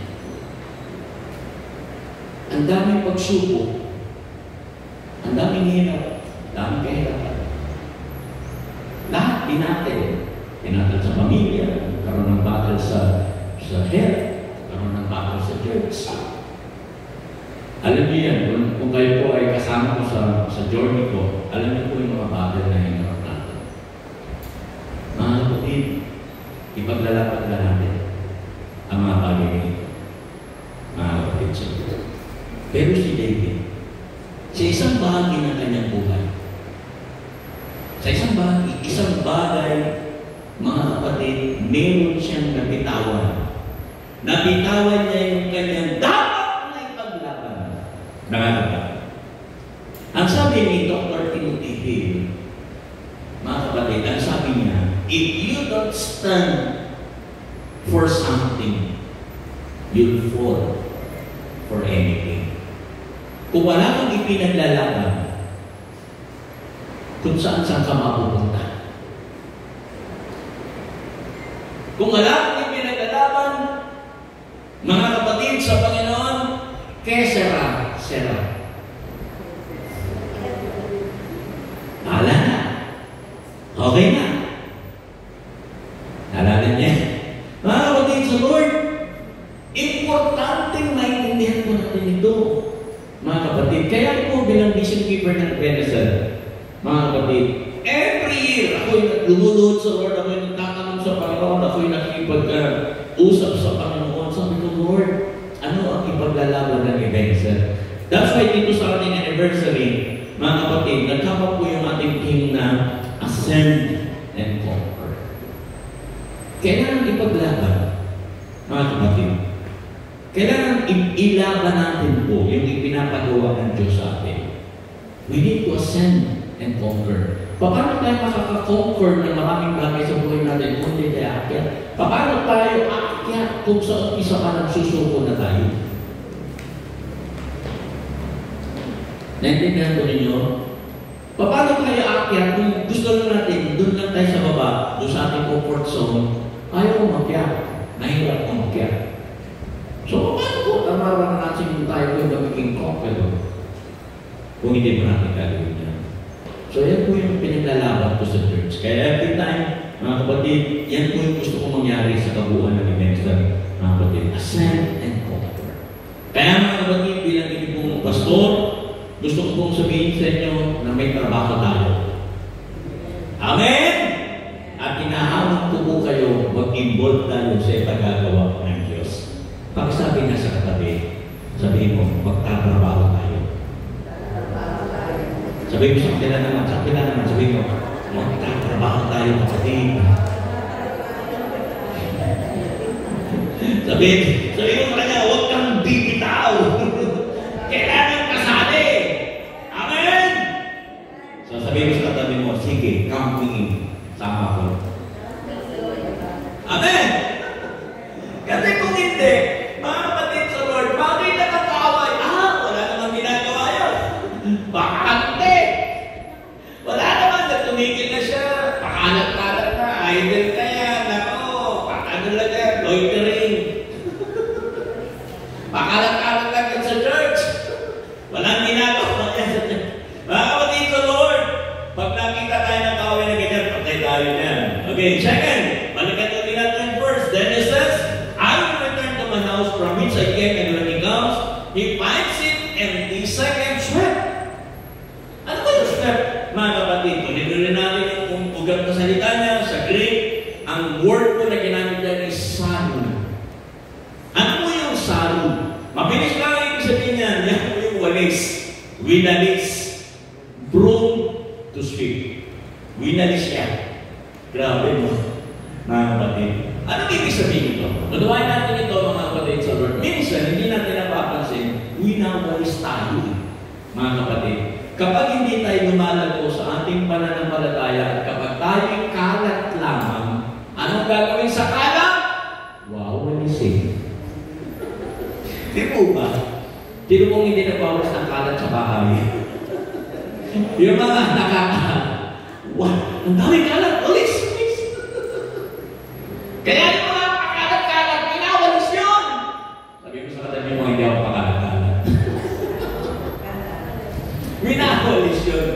Ang daming pagsubok, ang daming hirap, ang daming kahirapan. Lahat dinatid. Dinatid sa pamilya, karoon ng battle sa health, karoon ng battle sa church. Alam niyo yan, kung kayo po ay kasama ko sa journey ko, alam niyo po yung mga battle na hinarap natin. Mga kapatid, ipaglalapat na natin ang mga bagay nito. Mga kapatid sa Diyos. Pero si David, sa isang bahagi ng kanyang buhay, sa isang bagay, mga kapatid, meron siyang nabitawan. Nabitawan niya yung kanyang dapat na ipaglaban. Nakakatawa. Ang sabi ni Dr. Timothy Hill, mga kapatid, ang sabi niya, if you don't stand for something, you'll fall for anything. Kung wala kang ipinaglalaban, kung saan ka mapupunta. Kung wala kang ipinaglalaban, mga kapatid sa Panginoon, kesera. Bahala na. Okay na. Nalala niya. Mga kapatid sa Lord, importanteng maintindihan po natin ito. Mga kapatid, kaya po bilang mission keeper ng Benazal, mga kapatid, every year, ako'y lumulod sa Lord, ako'y nagtatanong sa Panginoon, ako'y nakikipag-usap sa Panginoon. Sabi ko, Lord, ano ang ipaglalaban ng Benazal? That's why dito sa ating anniversary, mga kapatid, nagkapa po yung ating team na Ascend and Conquer. Kailangan ipaglaban, mga kapatid. Kailangan ilaban natin po yung ipinapagawa ng Diyos sa atin. We need to ascend and conquer. Paano tayo makaka-conquer ng maraming bagay sa buhay natin kung hindi tayo aakyat? Paano tayo aakyat kung sa umpisa ka nagsusuko na tayo? Naintindihan ko ninyo? Paano tayo aakyat kung gusto lang natin, doon lang tayo sa baba, doon sa ating comfort zone, ayaw umakyat, nahirap umakyat. So, paano po tamaran natin tayo yung magiging conqueror kung hindi mo natin gagawin yan? So, yan po yung pinaglalaban ko sa church. Kaya every time, mga kapatid, yan po yung gusto kong mangyari sa kabuuan ng minister, mga kapatid. Ascend and conquer. Kaya mga kapatid, bilang hindi pong pastor, gusto ko pong sabihin sa inyo na may trabaho tayo. Amen! At hinahamon ko po kayo, mag-involve tayo sa ipagagawa ng Diyos. Pag sabi na sa katabi, sabihin mo, magtatrabaho tayo. Sabihin mo sa kapila naman, sabihin mo, magtatrabaho tayo kapatid. Sabihin mo sa kanya, huwag kang bibitaw. Kailangan kasali. Amen! So sabihin mo sa katabi mo, sige, come with me. Sama ko. Amen! Kasi kung hindi, mga kapatid sa Lord, bakit nakakaaway? Wala naman ginagawa yun. Baka hindi. Wala naman, tumigil na siya. Pakalat-kalat na, idol ka yan. Ako, ano lang yan, loitering. Pakalat-kalat lang yan sa church. Walang ginagawa yan sa church. Mga kapatid sa Lord, pag nakita tayo ng kaaway na ganyan, patay tayo yan. Okay, second, balikan ulit natin first. Then it says, I will return to my house from which I came, and when he comes, he finds it empty. Second, swept. Ano ba yung swept, mga kapatid? Tuloy-tuloy natin yung ugat na salita niya sa Greek. Ang word po na ginamit niya is son. Ano po yung son? walis. Winalis. Broom to sweep. Winalis siya. Grabe mo, mga kapatid. Anong ibig sabihin ito? Unawain natin ito, mga kapatid, sa Lord. Minsan, hindi natin napapansin, winawalis tayo, mga kapatid. Kapag hindi tayo lumalago sa ating pananampalataya at kapag tayo kalat lamang, anong gagawin sa kalat? Wawalisin. Di po ba? Sino pong hindi nagwawalis ng kalat sa bahay? Yung mga ang daming kalat, walis! Kaya yung mga pakalat-kalat, pinawalis yun! Sabi mo sa katabi mo, hindi ako pakalat-kalat. Pinawalis yun.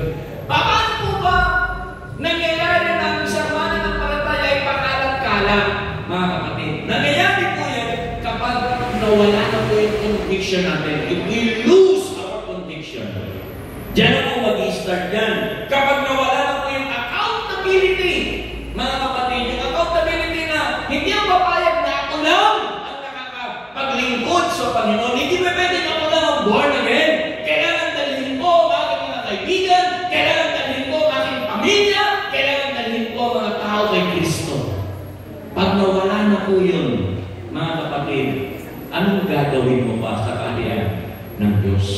Paano po ba nangyayari na ang isang mananampalataya ay pakalat-kalat, mga kapatid? Nangyayari po yan kapag nawala na po yung conviction natin. If we lose our conviction, diyan na po mag-i-start yan. Kapag nawala na po yung accountability, mga kapatid, yung accountability na hindi ang papayag na ako lang ang nakakapaglingkod sa Panginoon. Hindi ba pwede na ako lang ang born again? Kailangan dalhin ko ang aking mga kaibigan, kailangan dalhin ko ang aking pamilya, kailangan dalhin ko ang mga tao kay Kristo. Pag nawala na po yun, mga kapatid, anong gagawin mo pa sa kaharian ng Diyos?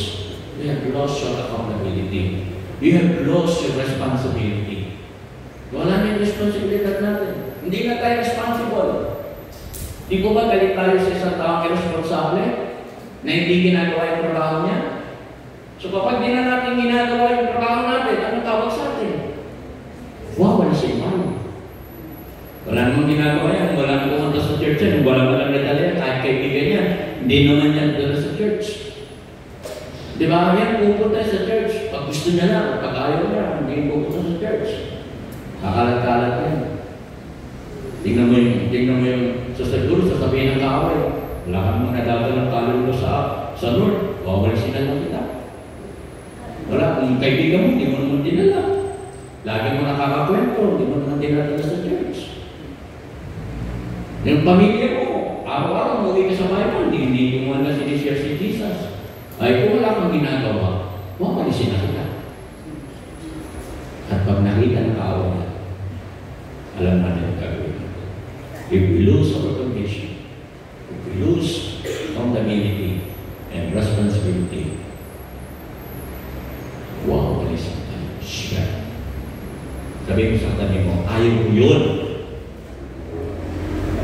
You have lost your accountability. You have lost your responsibility. Wala na yung responsibilidad natin. Hindi na tayo responsible. Di po ba galit tayo sa isang taong irresponsable na hindi ginagawa yung trabaho niya? So kapag di na natin ginagawa yung trabaho natin, anong tawag sa atin? Wow, wala siya man. Wala namang ginagawa yan. Wala nang pumunta sa church yan. Wala nalang nadala yan. Kahit kaibigan yan. Hindi naman yan dala sa church. Di ba? Yan, pupunta sa church. Pag gusto niya lang, pag ayaw niya, hindi pupunta sa church. Kakalat-kalat yan. Tingnan mo yung siguro sasabihin ng kaaway. Wala kang mga nadadala ng kaluluwa sa Lord. Wawalisin na lang kita. Wala. Kung kaibigan mo, hindi mo naman dinala. Lagi mo nakakakwento, hindi mo naman dinala sa church. Yung pamilya mo, araw-araw mo ka sa Bible, hindi mo na sinishare si Jesus. Ay, kung wala kang ginagawa, wawalisin na kita. At pag nakita ng kaaway na, alam natin ang gagawin natin. If we lose our condition, if we lose accountability and responsibility, wawalisin tayo. Siya. Sabi mo sa tabi mo, ayaw ko yun.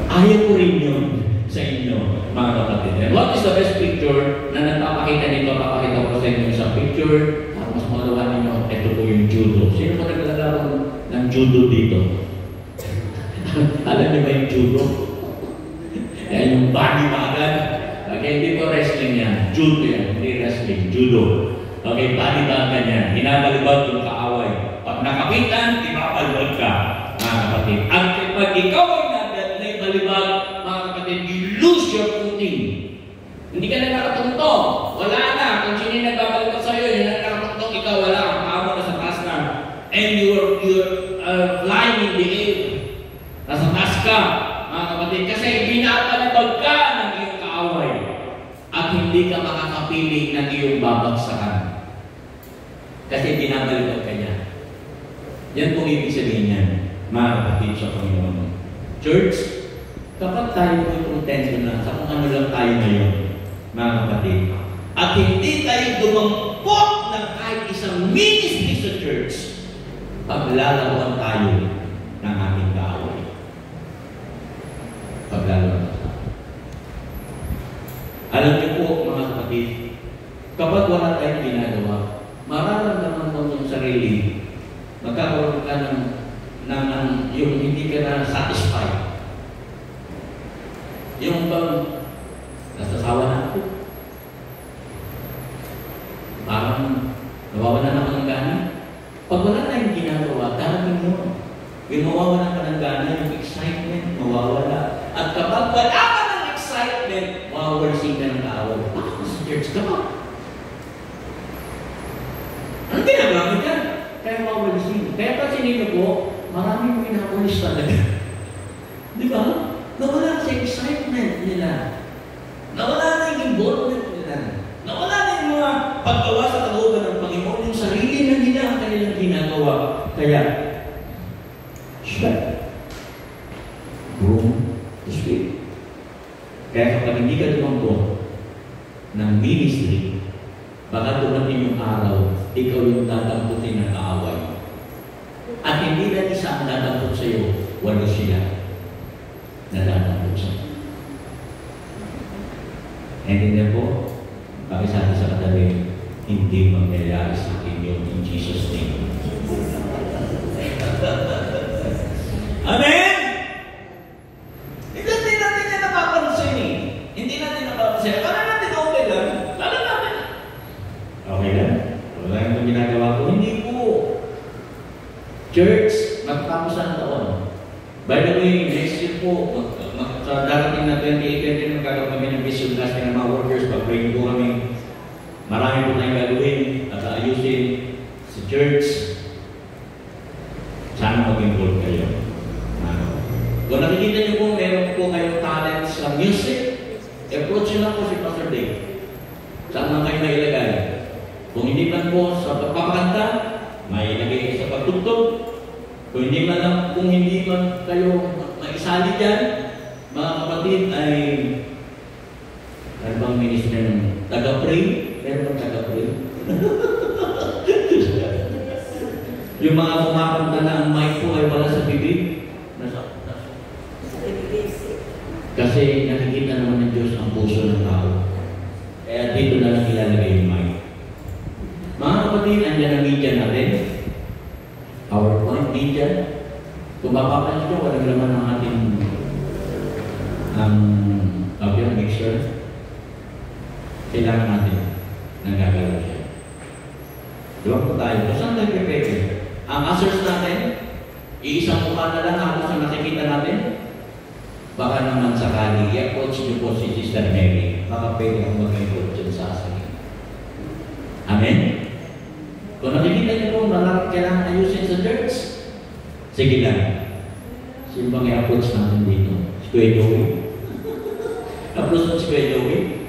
Ayaw ko rin yun sa inyo, mga kapatid. And what is the best picture na nagpapakita nito? Papakita ko sa inyo sa picture. Mas malawan ninyo, ito po yung judo. Sino pa naglalaro ng judo dito? Alam niyo ba yung judo? Yan yung body bagad. Okay, hindi po wrestling yan. Judo yan, hindi wrestling. Judo. Okay, body bagad yan. Hinabalibag yung kaaway. Pag nakapitan, ipabalibag ka, mga kapatid. At pag ikaw ay balibag, mga kapatid, you lose your footing. Hindi ka na nakatungtong. Wala na. Kung sino yung nagbabalibag sa'yo, yung nakatungtong, ikaw wala. Ang paa mo nasa taas na. And you're flying in the air. Nasa taas ka, mga kapatid. Kasi binapalibag ka ng iyong kaaway. At hindi ka makakapili ng iyong babagsakan. Kasi binabalibag ka niya. Yan po ibig sabihin yan, mga kapatid sa Panginoon. Church, kapag tayo ay kontento na sa kung ano lang tayo ngayon, mga kapatid, at hindi tayo dumampot ng kahit isang ministry sa church, paglalawan tayo ng ating kaaway. Paglalawan tayo. Alam niyo po, mga kapatid, kapag wala tayong ginagawa, mararamdaman mo yung sarili, magkakaroon ka ng yung hindi ka na satisfied. Yung bang nasasawa na ako. Parang nawawala na ako ng gana. Pag wala na yung ginagawa, darating yun. Yung mawawala ka ng gana, yung excitement, mawawala. At kapag wala ka ng excitement, mawawalsing ka ng kaaway. Bakit sa church ka ba? Anong ginagamit ka? Kaya mawawalsing. Kaya pa sinino po, maraming pinakulis talaga. Di ba? Nawala sa excitement nila. Nawala na yung involvement nila. Nawala na yung mga paggawa Kaya, sweat. Room to sweep. Kaya kapag hindi ka lumanggo ng ministry, baka dumating yung araw, ikaw yung dadamputin ng kaaway. At hindi na isa ang dadamput sa iyo, walo sila na dadamput sa iyo. And hindi po, pakisabi sa katabi, hindi mangyayari sa akin yun in Jesus' name. Amen? Hindi natin yan napapansin eh. Hindi natin napapansin. Kala natin okay lang. Kala natin. Okay lang? Wala yung ginagawa ko. Hindi po. Church, magtapos ang taon. By the way, next year po, sa darating na 2018, magkakaroon kami ng vision class ng mga workers. Pag-pray po kami. Marami po tayong gagawin at ayusin sa church. Sana mag-involve kayo. Kung nakikita niyo po, meron po kayong talent sa music, approach nyo lang po si Pastor Dave. Saan man kayo mailagay? Kung hindi man po sa pagpapakanta, may ilagay sa pagtugtog. Kung hindi man kayo maisali dyan, mga kapatid ay ano bang ministry ng taga-pray? Meron bang taga-pray? Yung mga kumakanta na ang mic po ay wala sa bibig. Kasi nakikita naman ng Diyos ang puso ng tao. Kaya dito na lang ilalagay yung mic. Mga kapatid, andyan ang media natin. PowerPoint media. Kung mapapansin nyo, walang laman ng ating mixer. Kailangan natin nang gagalaw siya. Diba po tayo? Saan tayo prepare? Ang answers natin, iisang mukha na lang halos ang nakikita natin. Baka naman sakali, i-approach niyo po si Sister Mary. Baka pwede akong mag-input dyan sa asakin. Amen? Kung nakikita niyo po, maraming kailangan ayusin sa church, sige lang. Sino bang i-approach natin dito? Si Kuya Joey? Approach mo si Kuya Joey?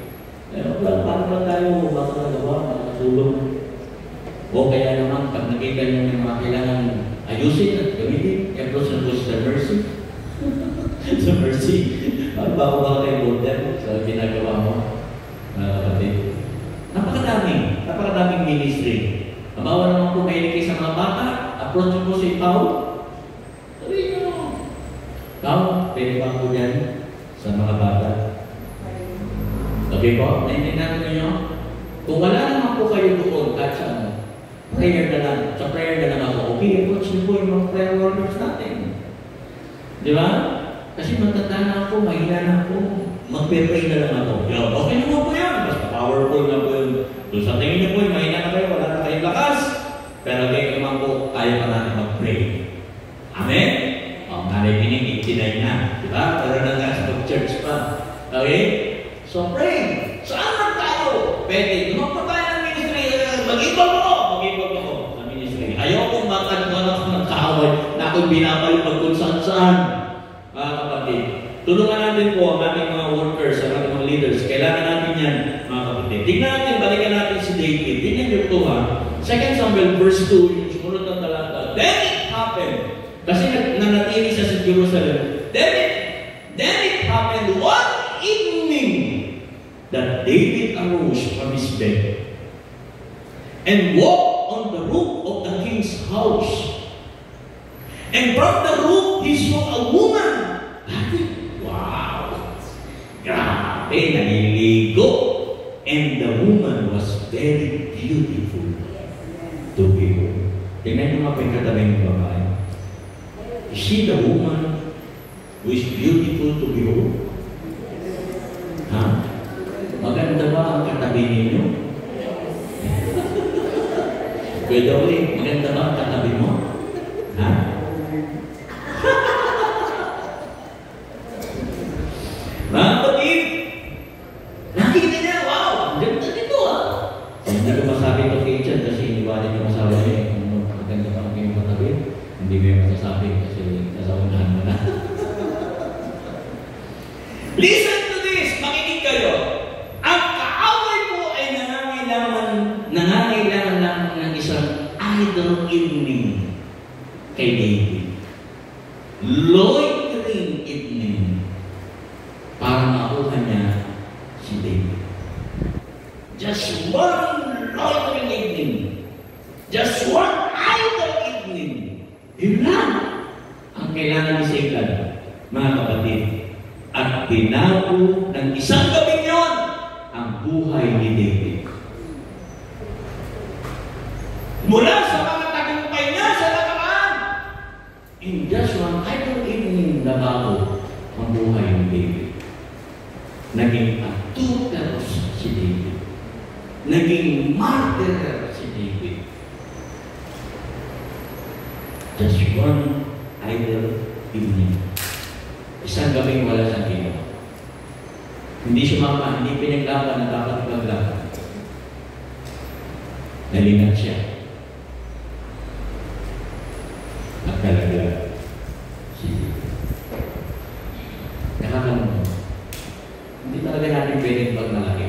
Paano ba tayo baka nagawa, makatulong? O kaya naman, pag nakita niyo yung mga kailangan ayusin at gamitin, i-approach na po si Mercy. Sa Mercy, paano ba ako ba kayo border sa ginagawa mo, mga kapatid? Napakadaming ministry. Mabawa naman po mahilig sa mga bata, approach mo po si Pao. Sabihin nyo, Pao, pwede ba po dyan sa mga bata? Okay po, naintindihan nyo? Kung wala naman po kayo doon, kahit sa prayer na lang, sa prayer na lang ako, okay, approach nyo po yung mga prayer warriors natin. Di ba? Kasi matanda na ako, mahina na ako, mag-pray na lang ako. Okay naman po yan, basta powerful na po yun. Kung sa tingin niyo po, mahina na kayo, wala na kayong lakas. Pero kayo naman po, kaya pa natin mag-pray. Amen? Narinig, 89 na. Di ba? Pero na sa church pa. Okay? So pray. Saan man tayo? Pwede. Lumang pa tayo ng ministry. Mag-ibag ako sa ministry. Ayaw kong makagawa ng kaaway na akong binabalik kung saan-saan. Mga kapatid. Tulungan natin po ang ating mga workers, ang ating mga leaders. Kailangan natin yan, mga kapatid. Tignan natin, balikan natin si David. Tignan niyo ito ha. 2 Samuel verse 2, yung sumunod ng talata. Then it happened. Kasi nanatili siya sa Jerusalem. Then it happened one evening that David arose from his bed and walked on the roof of the king's house. And from the roof he saw a woman. Wow! Grabe, naliligo. And the woman was very beautiful to behold. Tingnan niyo mga pagkatabing ng babae. Is she the woman who is beautiful to behold? Ha? Maganda ba ang katabi ninyo? Pwede ulit, maganda ba ang katabi mo? Ha? Mga kapatid, nakikita niya, wow, ganda dito ah. Hindi ko masabi ito kay Chan kasi iniwalin yung asawa niya kung maganda pa ang kayong katabi. Hindi ko yung masasabi kasi kasaunahan mo na. Listen to this, makinig kayo. Ang kaaway po ay nangangailangan lang ng isang idol evening. kay David. Loitering evening para makuha niya si David. Just one loitering evening. Just one idle evening. Yun lang ang kailangan ni Satan, mga kapatid. At binago ng isang gabing yun ang buhay ni David. Mula sa mga tagumpay niya sa nakaraan, in just one idle evening, nabago ang buhay ni David. Naging adulterous si David. Naging martyr si David. Just one idle evening. Isang gabing wala siyang ginawa. Hindi sumama, hindi pinaglaban na dapat ipaglaban. Nalingat siya. At talaga si nakakalungkot. Hindi talaga natin pwedeng pagmalaki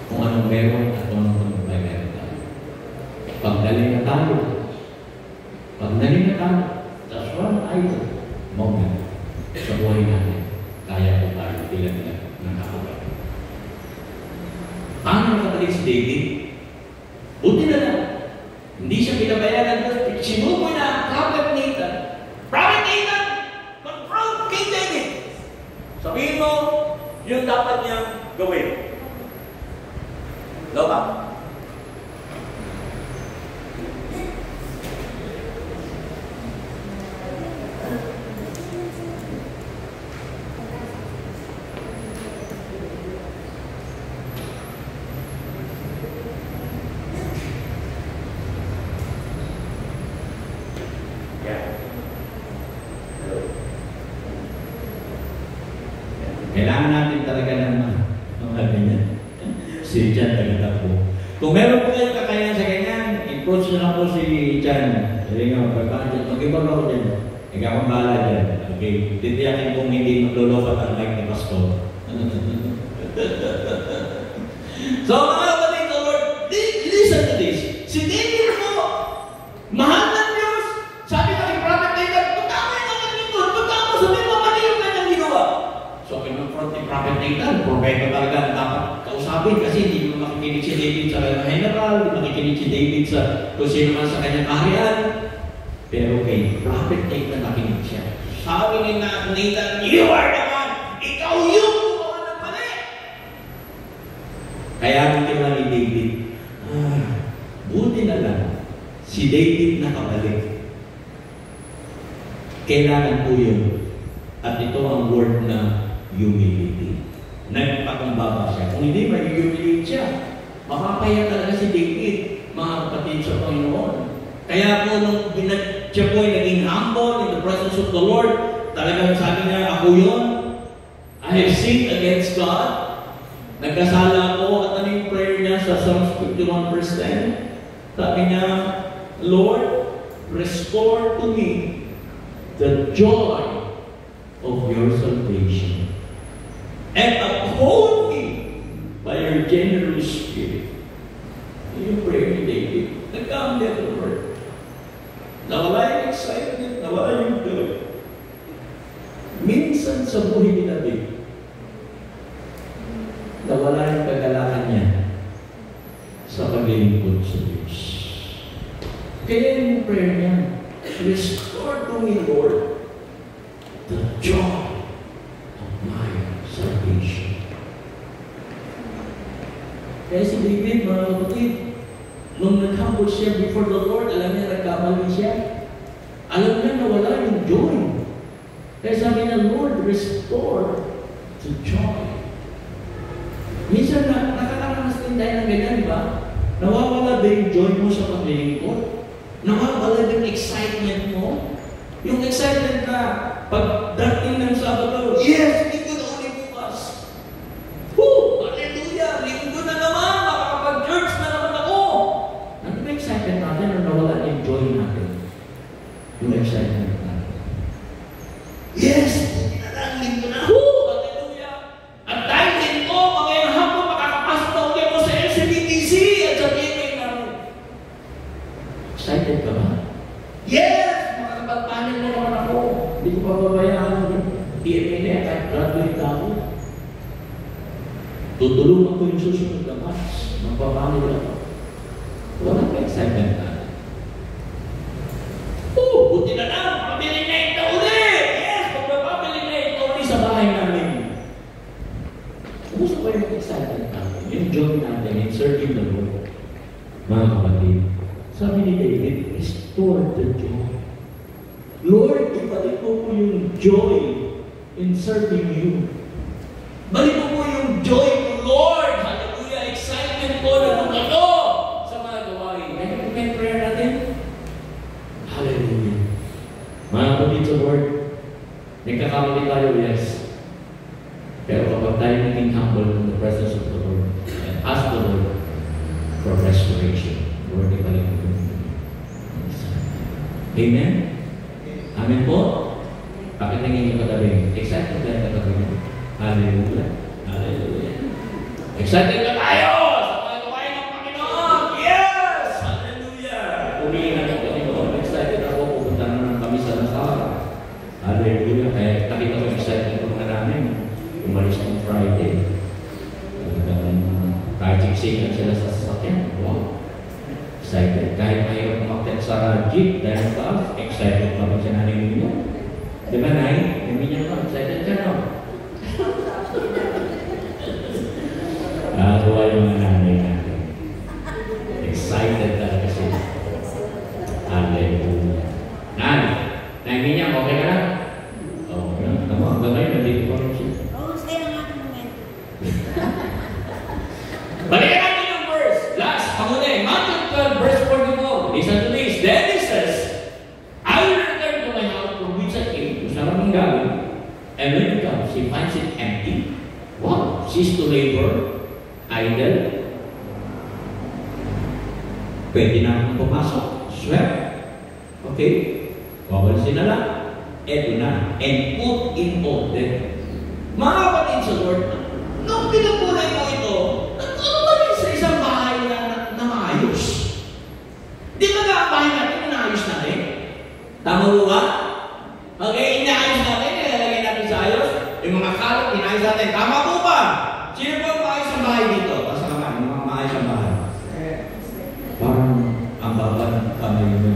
kung anong meron at kung anong may meron tayo. Pagdaling na tayo. Pagdaling na tayo. That's one idle moment sa buhay natin. Kaya po tayo bilang ng kakabay. Paano nakabalik si David? Buti na lang. Hindi siya pinabayaran. Sinuboy na ang Prophet Nathan. Prophet Nathan! Confront King David! Sabihin mo, yung dapat niyang gawin. Dapat. Kailangan natin talaga ng mga ganyan. Si Jan talaga po. Kung meron po kayong kakayahan sa ganyan, approach na lang po si Jan. Sabi nga, mag-ibang ako dyan. Ikaw ang bahala dyan. Okay? Titiyakin kung hindi magluloko at like ni Pastor. So, mga kapatid ng Lord, listen to this. Si David po, mahal ng Diyos. Sabi nga ni Prophet Nathan, pagkama yung mga lingkod, pagkama sabihin mo, mali yung kanyang ginawa. So, pinag-front ni Prophet Nathan, propeta talaga na dapat kausapin kasi hindi mo makikinig si David sa kanyang general, hindi makikinig si David sa kung sino man sa kanyang kaharian. Pero kay Prophet Nathan nakinig siya. Sabi ni Nathan, you are the one! Ikaw yung gumawa ng mali! Kaya ang kailangan ni David, buti na lang, si David nakabalik. Kailangan po yun. At ito ang word na humility. Nagpakumbaba siya. Kung hindi, mag-humiliate siya. Makakaya talaga si David, mga kapatid sa Panginoon. Kaya po, nung siya po ay naging humble in the presence of the Lord, talagang sabi niya, ako yun. I have sinned against God. Nagkasala ako. At ano yung prayer niya sa Psalms 51 verse 10? Sabi niya, Lord, restore to me the joy of your salvation and uphold me by your generous spirit. Yung prayer ni David. Nagkamali ako ng Lord. Nawala yung excitement, nawala yung joy. Minsan sa buhay ni David, nawala yung kagalakan niya sa paglilingkod sa Diyos. Kaya yung prayer niya, restore to me, Lord, the joy of my salvation. Kaya si David, mga kapatid, nung nag-humble siya before the Lord, alam niya nagkamali siya. Alam niya na wala yung joy. Kaya sabi niya, Lord, restore the joy. Minsan nakakaranas din tayo ng ganyan, di ba? Nawawala din yung joy mo sa paglilingkod. Nawawala din excitement mo. Yung excitement na pagdating ng Sabado, yes, lingkod ulit bukas. Woo! Hallelujah! Lingkod na naman! Makakapag-church na naman ako! Ano ba excitement natin na nawala yung joy natin? Yung excitement natin. Yes! Lingkod na! Woo! Hallelujah! At dahil dito, mga hapon, makakapasok na ulit ako sa LCBTC at sabihin kayo namin. Excited ka ba? Yes! pababayaan ng PMA kahit graduate ako. Tutulungan ko yung susunod na batch. Magpapanil ako. Walang excitement na. Buti na lang! Pabili na ito ulit! Yes! Pagpapabili na ito ulit sa bahay namin. Kumusta ba yung excitement natin? Yung joy natin in serving the Lord. Mga kapatid, sabi ni David, restore the joy. Lord, ibalik mo po yung joy in serving you. Balik mo po yung joy ko, Lord! Hallelujah! Excitement ko na nung ano sa mga gawain. May prayer natin? Hallelujah! Mga kapatid sa Lord, nagkakamali tayo, yes. Pero kapag tayo naging humble in the presence of the Lord and ask the Lord for restoration, Lord, ibalik mo yung Amen? Amen po? Bakit nangingin yung katabi? Excited ka na katabi? Hallelujah! Hallelujah! Excited ka tayo sa mga gawain ng Panginoon! Yes! Hallelujah! Umiin na ng Panginoon. Excited ako. Pupunta naman kami sa Nasara. Hallelujah! Kaya nakita ko excited ko na namin. Umalis ng Friday. Project signal sila sa sasakyan. Wow! Excited. Kahit mahirap umakit sa jeep dahil taas, excited pa rin siya nanin ninyo. Di ba, Nay? Hindi niya pa. Excited ka, no? Nakakuha yung mga nanay natin. Excited talaga sila. Hallelujah. Nan, hindi niya, okay ka na? Okay na. Tama, hanggang ngayon, nandito pa rin siya.
Oo, stay ang aking momento.
Balikan natin yung verse. Last, pangunay. Matthew 12, verse 44. Listen to this. Then he says, I will return to my house from which I came. Kung saan akong gawin. And when he comes, he finds it empty. Wow. Cease to labor. Idle. Pwede na akong pumasok. Sweat. Okay. Wawalisin na lang. Eto na. And put in order. Mga kapatid sa Lord, nung pinapulay mo ito, ano ba rin sa isang bahay na maayos? Di ba nga ang bahay natin, inaayos natin? Tama mo ba? Okay, inaayos natin, nilalagay natin sa ayos. Yung mga kalat, inaayos natin. Tama po ba? Sino ba maayos ang bahay dito? Basta naman, yung mga maayos ang bahay. Parang ang baba ng kamay mo.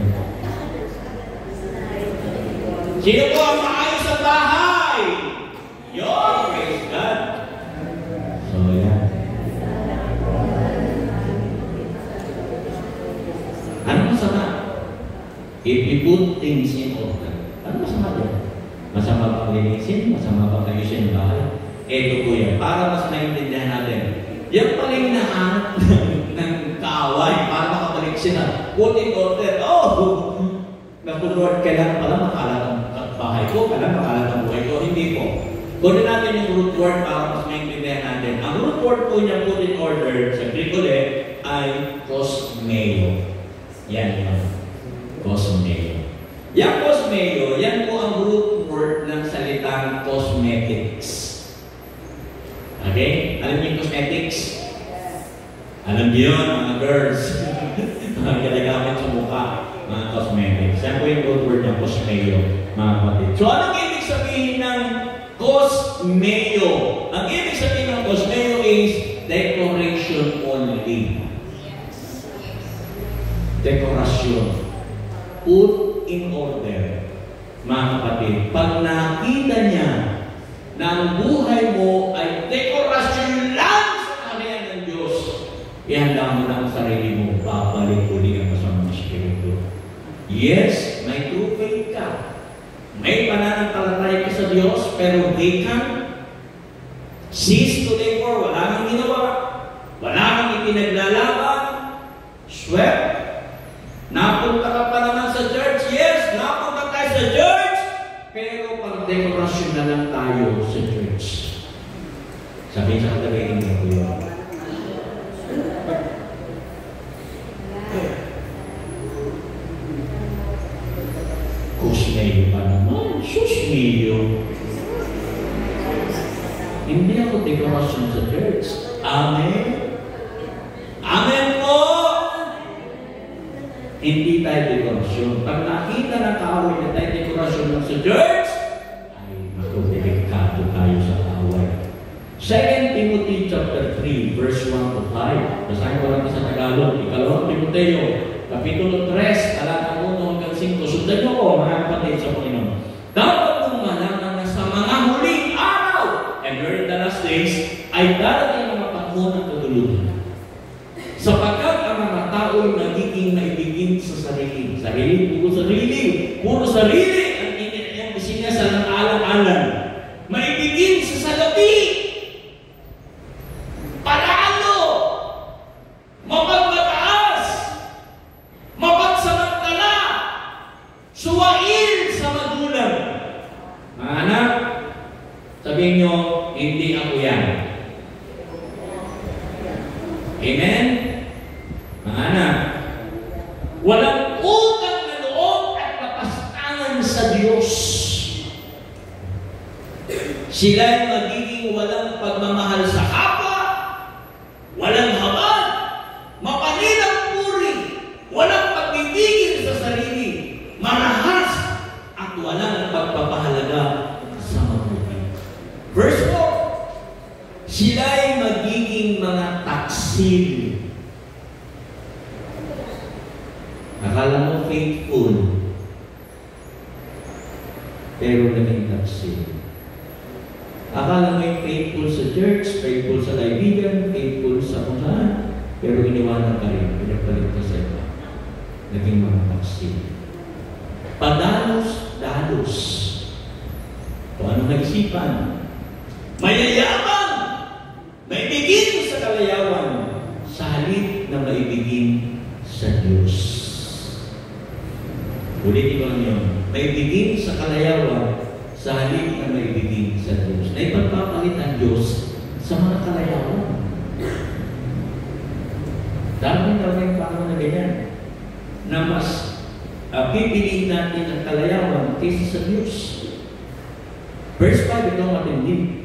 Sino po ang maayos ang bahay? Yon, praise God. So, yan. Ano masama? If you put things in order, ano masama doon? Masama bang linisin? Masama bang ayusin ang bahay? Ito po yan. Para mas maintindihan natin. Yan paling nahanap ng kaaway para makabalik sila. Put in order. Oh! Naku Lord, kailangan pala makalat ang bahay ko, kailangan makalat ang buhay ko. Hindi po. Kunin natin yung root word para mas maintindihan natin. Ang root word po niya put in order sa Greek ulit ay kosmeo. Yan yun. Kosmeo. Yung kosmeo, yan po ang root word ng salitang cosmetics. Okay? Alam niyo yung cosmetics? Alam niyo yun, mga girls. Mga ginagamit sa mukha, mga cosmetics. Yan po yung root word ng cosmeo, mga kapatid. So, anong ibig sabihin ng cosmeo? Ang ibig sabihin ng cosmeo is decoration only. Dekorasyon. Put in order. Mga kapatid, pag nakita niya na ang buhay mo ay dekorasyon lang sa kaharian ng Diyos, ihanda mo na ang sarili mo, babalik uli ang masamang espiritu. Yes, may true faith ka. May pananampalataya ka sa Diyos, pero vacant. Cease to labor, wala kang ginawa. Wala kang ipinaglalaban. Sweat. Napunta ka pa naman sa church. Yes, napunta tayo sa church. Pero pag dekorasyon na lang tayo sa church. Sabihin sa katabi, hindi ko yun. Kusmeyo pa naman. Susmeyo. Hindi ako dekorasyon sa church. Amen? Amen po! Hindi tayo dekorasyon. Pag nakita ng kaaway na tayo dekorasyon lang sa church, 2 Timothy chapter 3, verse 1 to 5. Basahin ko lang sa Tagalog. Ikalawang Timoteo, Kapitulo 3, talata 1 hanggang 5. Sundan niyo ko, mga kapatid sa Panginoon. Dapat mong malaman na sa mga huling araw, and during the last days, ay darating ang mga panahon ng kaduluhan. Sapagkat ang mga tao ay nagiging naibigin sa sarili. Puro sarili, ang inisinya sa ng alang-alang. Maibigin sa salapi. Paralo. Mapagmataas. Mapagsamantala. Suwain sa magulang. Mga anak, sabihin nyo, hindi ako yan. Amen? Mga anak, walang utang na loob at kapastangan sa Diyos. Sila'y magiging walang pagmamahal sa kapwa, walang habag, mapaninang puri, walang pagbibigil sa sarili, marahas, at walang pagpapahalaga sa mabuti. Verse 4, sila'y magiging mga taksil. Akala mo faithful, pero naging taksil. Akala mo yung faithful sa church, faithful sa kaibigan, faithful sa kung saan, pero iniwanan ka rin, pinapalit ka sa iba. Naging mga taksil. Padalos-dalos. Kung ano naisipan, mayayabang, maibigin sa kalayawan, sa halip na maibigin sa Diyos. Ulitin ko lang yun. Maibigin sa kalayawan, sa halip na maibigin sa Diyos. Na ipagpapalit ang Diyos sa mga kalayawan. Dami-daming panahon na ganyan. Na mas pipiliin natin ang kalayawan kaysa sa Diyos. Verse 5, ito matindi.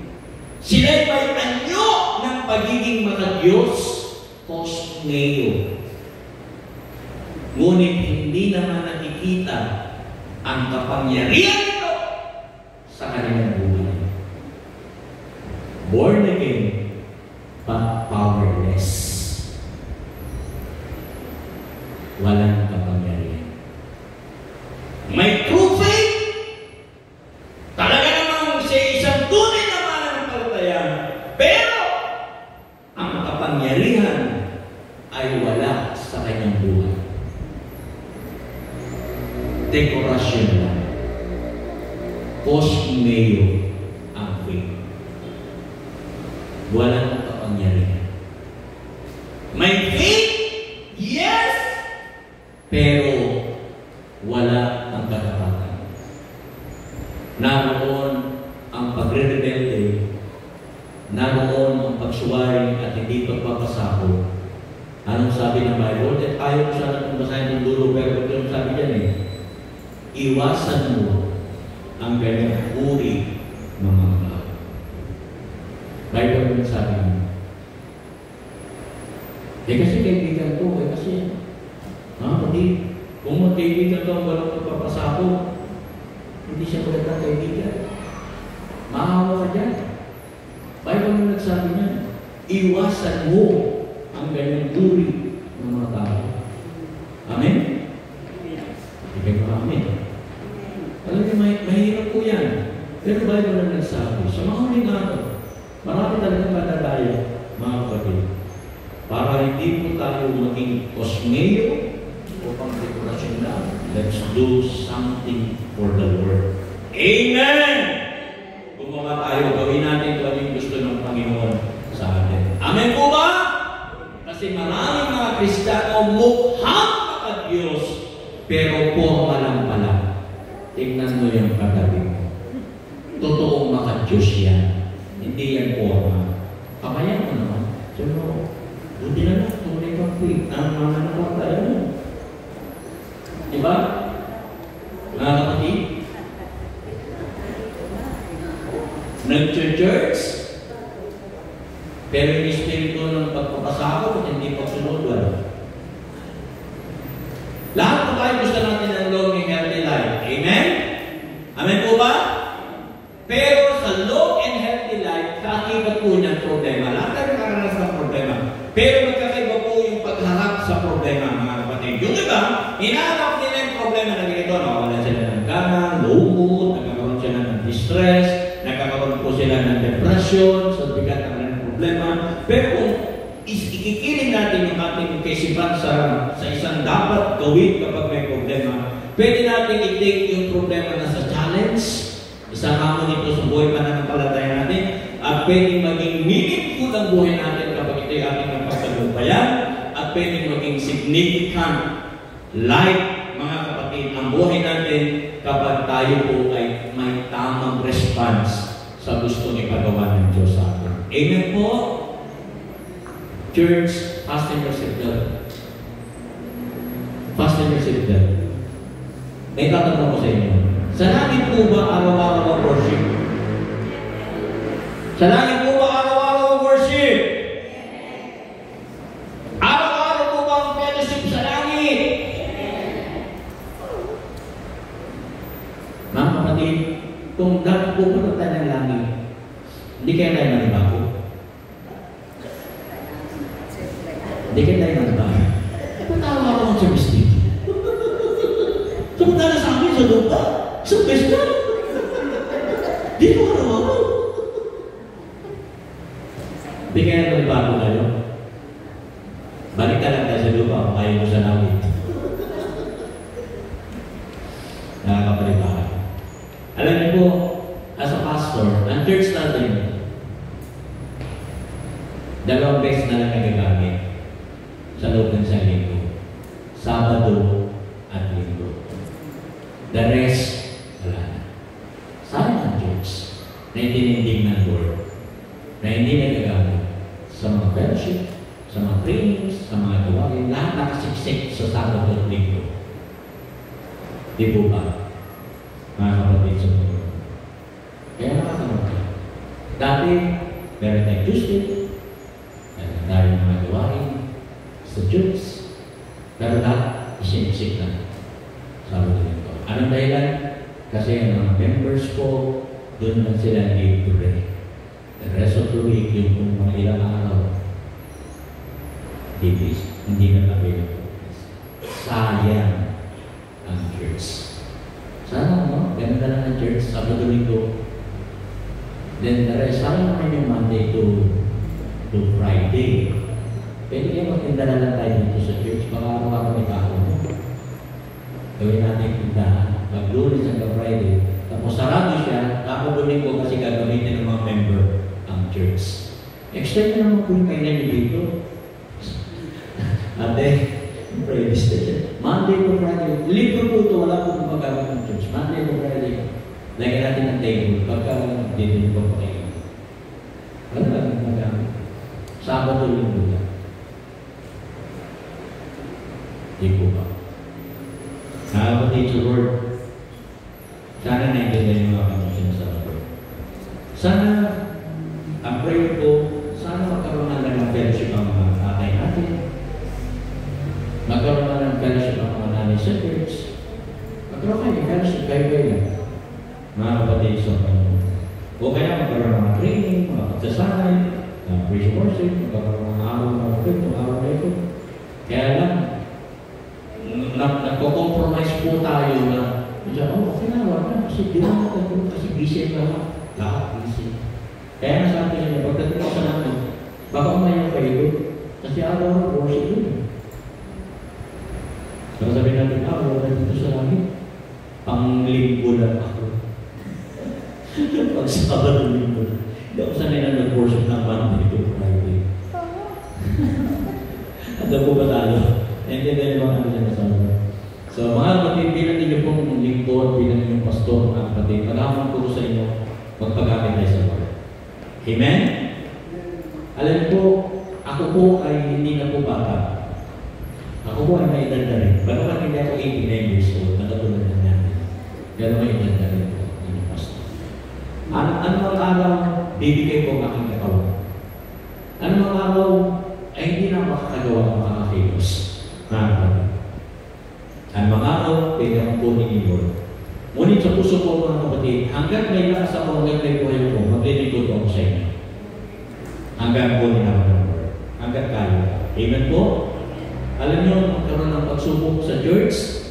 Sila'y may anyo ng pagiging mga Diyos, kosmeo. Ngunit hindi naman nakikita ang kapangyarihan nito sa kanilang buhay. Born again, but powerless. Walang kapangyarihan. May true faith. Talaga namang siya isang tunay na mananampalataya. Pero, ang kapangyarihan ay wala sa kanyang buhay. Dekorasyon lang. Kosmeo ang faith. Walang kapangyarihan. May faith? Yes! Pero wala ang katapatan. Naroon ang pagre-rebelde, naroon ang pagsuway at hindi pagpapasako. Anong sabi ng Bible? At ayaw ko sana kung basahin ng dulo, pero ito sabi dyan iwasan mo ang ganyang uri ng mga tao. Bible yung sabi mo. Kasi kaibigan ko, kasi kung magkaibigan ka ang walang pagpapasako, hindi siya magandang kaibigan. Maawa ka dyan. Bible yung nagsabi niya, iwasan mo ang ganyang uri ng mga tao. Amen? Ibig ko amen. Alam niyo, mahirap po yan. Pero Bible na nagsabi, sa mga huling araw, marami talagang madadaya, mga kapatid, para hindi po tayo maging kosmeo o pang-dekorasyon lang. Let's do something for the Lord. Amen! Gumawa tayo, gawin natin kung ano yung gusto ng Panginoon sa atin. Amen po ba? Kasi maraming mga Kristiyano mukhang maka-Diyos, pero forma lang pala. Tingnan mo yung katabi mo. Totoong maka-Diyos yan. Hindi yan forma. Kamayan mo naman. So, buti na lang. Tunay kang faith. Ang mga nakakatayo mo. Diba? Mga kapatid? Nag-church, pero yung espiritu ng pagpapasako at hindi pagsunod, wala. Lahat po tayo gusto natin ng long and healthy life. Amen? Amen po ba? Pero sa long and healthy life, kaakibat po niya ng problema. Lahat tayo nakaranas ng problema. Pero magkakaiba po yung pagharap sa problema, mga kapatid. Yung iba, inaharap nila yung problema na ganito. Nakawala sila ng gana, lumot, nagkakaroon sila ng distress, nagkakaroon po sila ng depression, sa bigat ng problema. Pero kung ikikiling natin yung ating kaisipan sa isang dapat gawin kapag may problema, pwede natin i-take yung problema na sa challenge, isang hamon ito sa buhay pananampalataya natin, at pwede maging meaningful ang buhay natin kapag ito'y ating napagtagumpayan, at pwede maging significant life, mga kapatid, ang buhay natin kapag tayo po ay may tamang response sa gustong ipagawa ng Diyos sa atin. Amen po? Church, fast and receive God. Fast and receive God. May tatanong ko sa inyo. Sa langit po ba araw-araw ang worship? Sa langit po ba araw-araw ang worship? Araw-araw po ba ang fellowship sa langit? Mga kapatid, kung dati po ba tayo ng langit, hindi kaya tayo manibago. Hindi kaya tayo manibago. Patawa ako ng service dito. Samantala sa akin sa lupa, sa pesta. Di ko araw-araw. Hindi kaya manibago kayo. Balik ka lang tayo sa lupa kung ayaw mo sa langit. Nakakapalibahan. Alam niyo po, as a pastor, ang church natin, 2 beses na lang nagagamit sa loob ng isang linggo. Sabado at linggo. The rest, wala na. Sayang ang church na itinindig ng Lord, na hindi nagagamit sa mga fellowship, sa mga trainings, sa mga gawain, lahat nakasiksik sa Sabado at linggo. Di po ba? Mga kapatid sa mga. Kaya nakakamot ka. Dati, meron tayong Tuesday, meron tayong mga gawain sa church, pero lahat isinisik na Sabado nito. Anong dahilan? Kasi ang mga members ko, doon na sila need to pray. The rest of the week, yung kung mga ilang araw, hindi na available. Sayang ang church. Sana, no? Ganda lang ang church, Sabado nito. Then the rest, sayang naman yung Monday to Friday. Pwede kayo magtinda na lang tayo dito sa church, baka araw-araw may tao mo. Gawin natin tindahan. Mag-Lunes hanggang Friday. Tapos sarado siya, kapagunin ko kasi gagamitin ng mga member ang church. Extend na naman po yung kainan niyo dito. Ate, Friday station. Monday to Friday. Libre po ito, wala po kung magagamit ng church. Monday to Friday. Lagyan natin ng table. Pagka dito yung pagpakain. Wala lang magagamit. Sabado linggo lang. Di po ba? Nakapatid sa Lord, sana naiintindihan yung mga kanyang sinasabi. Sana, ang prayer ko, sana magkaroon na ng fellowship ang mga tatay natin. Magkaroon na ng fellowship ang mga nanay sa church. Magkaroon kayo ng fellowship kayo. Mga kapatid sa Panginoon. O kaya magkaroon ng mga training, mga pagsasanay, praise worship, magkaroon ng mga araw na ito, araw na ito. Kaya lang, nagko-compromise po tayo na okay na, wala na, kasi di naman nagkaroon kasi busy na lahat busy. Kaya nasabi niya, pagdating ko sa namin, baka umayaw kayo kasi araw-araw worship yun. Kaya sabi natin, wala dito sa langit. Pang-linggo lang ako. Pag-Sabado linggo lang. Hindi ako sanay na nag-worship ng Monday to Friday. At po ba tayo? Naintindihan niyo ba ang sinasabi? So, mga kapatid, bilang ninyo pong lingkod, bilang ninyong pastor, mga kapatid, pag-aman ko sa inyo, magpagamit tayo sa Lord. Amen? Alam po, ako po ay hindi na po bata. Ako po ay may edad na rin. Bagamat hindi ako 89 years old, nakatulad na natin. Pero may edad na rin po, hindi pastor. Anong araw, bibigay ko ang aking katawan. Anong araw, ay hindi na makakagawa ng mga kilos. Mga kapatid. Ang mga araw, pwede akong kunin ni Lord. Ngunit sa puso ko, mga kapatid, hanggang may lakas ako, hanggang may buhay ko, maglilingkod ako sa inyo. Hanggang po nila ng Lord. Hanggang kaya. Amen po? Alam nyo, magkaroon ng pagsubok sa church,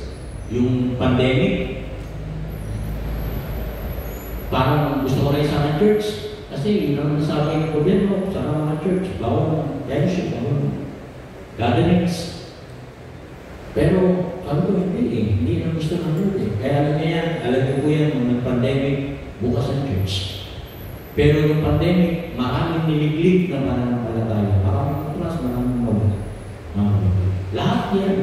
yung pandemic, parang gusto ko rin sa church. Kasi yun ang nasabi ng gobyerno sa mga church. Bawal fellowship, bawal gatherings. Pero, sabi ko, hindi na gusto ng Lord eh. Kaya alam niya yan, alam niyo po yan, nung nag-pandemic, bukas ang church. Pero yung pandemic, maraming niliglig na mananampalataya. Maraming atras, maraming mawala. Lahat yan.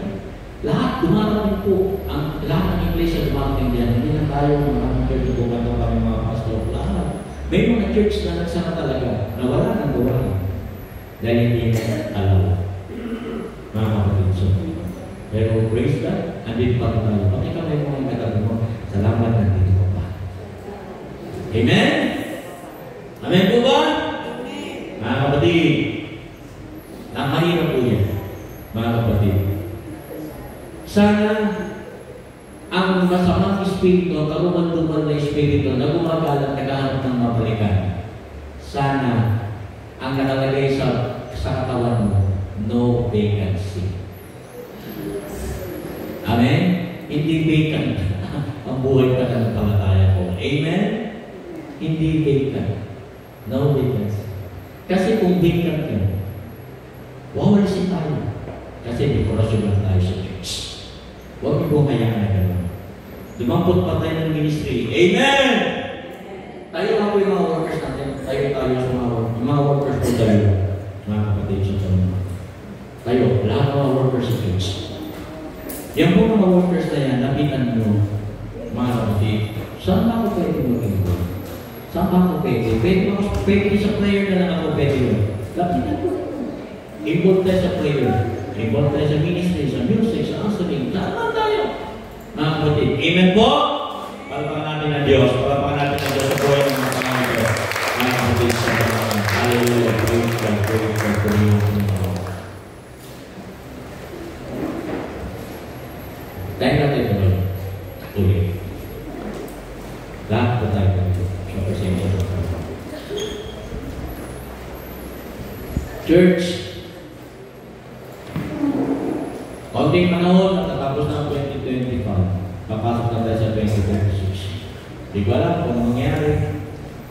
Lahat dumarating po. Lahat ng iglesia dumarating diyan. Hindi na tayo maraming church bukan ng kami mga pastor. Lahat. May mga church na nagsama talaga na wala nang gawain. Dahil hindi na alaw. Mga kapatid. So, pero praise God, andito pa rin tayo. Pag ikaw ay mga katabi mo, salamat na dito ko pa. Amen? Amen po ba? Amen. Mga kapatid, mahirap po yan. Mga kapatid. Sana ang masamang espiritu, karuman-duman na espiritu na gumagalat, naghahanap ng mabalikan. Sana ang nakalagay sa katawan mo, no vacancy. Amen? Hindi vacant ang buhay ka ng palataya ko. Amen? Hindi vacant. No vacancy. Kasi kung vacant ka, wawalisin tayo. Kasi dekorasyon lang tayo sa church. Huwag niyo po hayaan na gano'n. Dumampot pa tayo ng ministry. Amen! Tayo nga po yung mga workers natin. Tayo sa mga workers po tayo. Mga kapatid sa tayo. Tayo, lahat ng mga workers sa church. Yan po mga workers na yan, napitan nyo, mga kapatid, saan ako pwede mag-involve? Saan ako pwede? Pwede sa prayer na lang ako pwede yun. Lapitan ko. Involve tayo sa prayer. Involve tayo sa ministry, sa music, sa answering. Saan tayo? Mga kapatid. Amen po? Palapakan natin ang Diyos. Palapakan natin ang Diyos sa buhay ng mga Panginoon. Mga kapatid sa mga hallelujah. Praise God. Praise God. Praise God. Tayo natin ito ngayon. Ulit. Lahat po tayo ito. Sa presensya ng Panginoon. Church, konting panahon, natatapos na ang 2025. Papasok na tayo sa 2026. Di ko alam kung anong mangyari.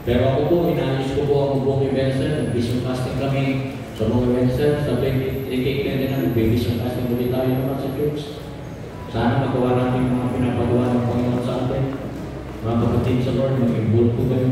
Pero ako po, inaalis ko po ang buong Ebenezer. Nag-vision fasting kami sa buong Ebenezer. Sa 2018 na nag-vision fasting ulit tayo naman sa church. Sana magawa natin mga pinapagawa ng Panginoon sa atin. Mga kapatid sa Lord, mag-involve po kayo.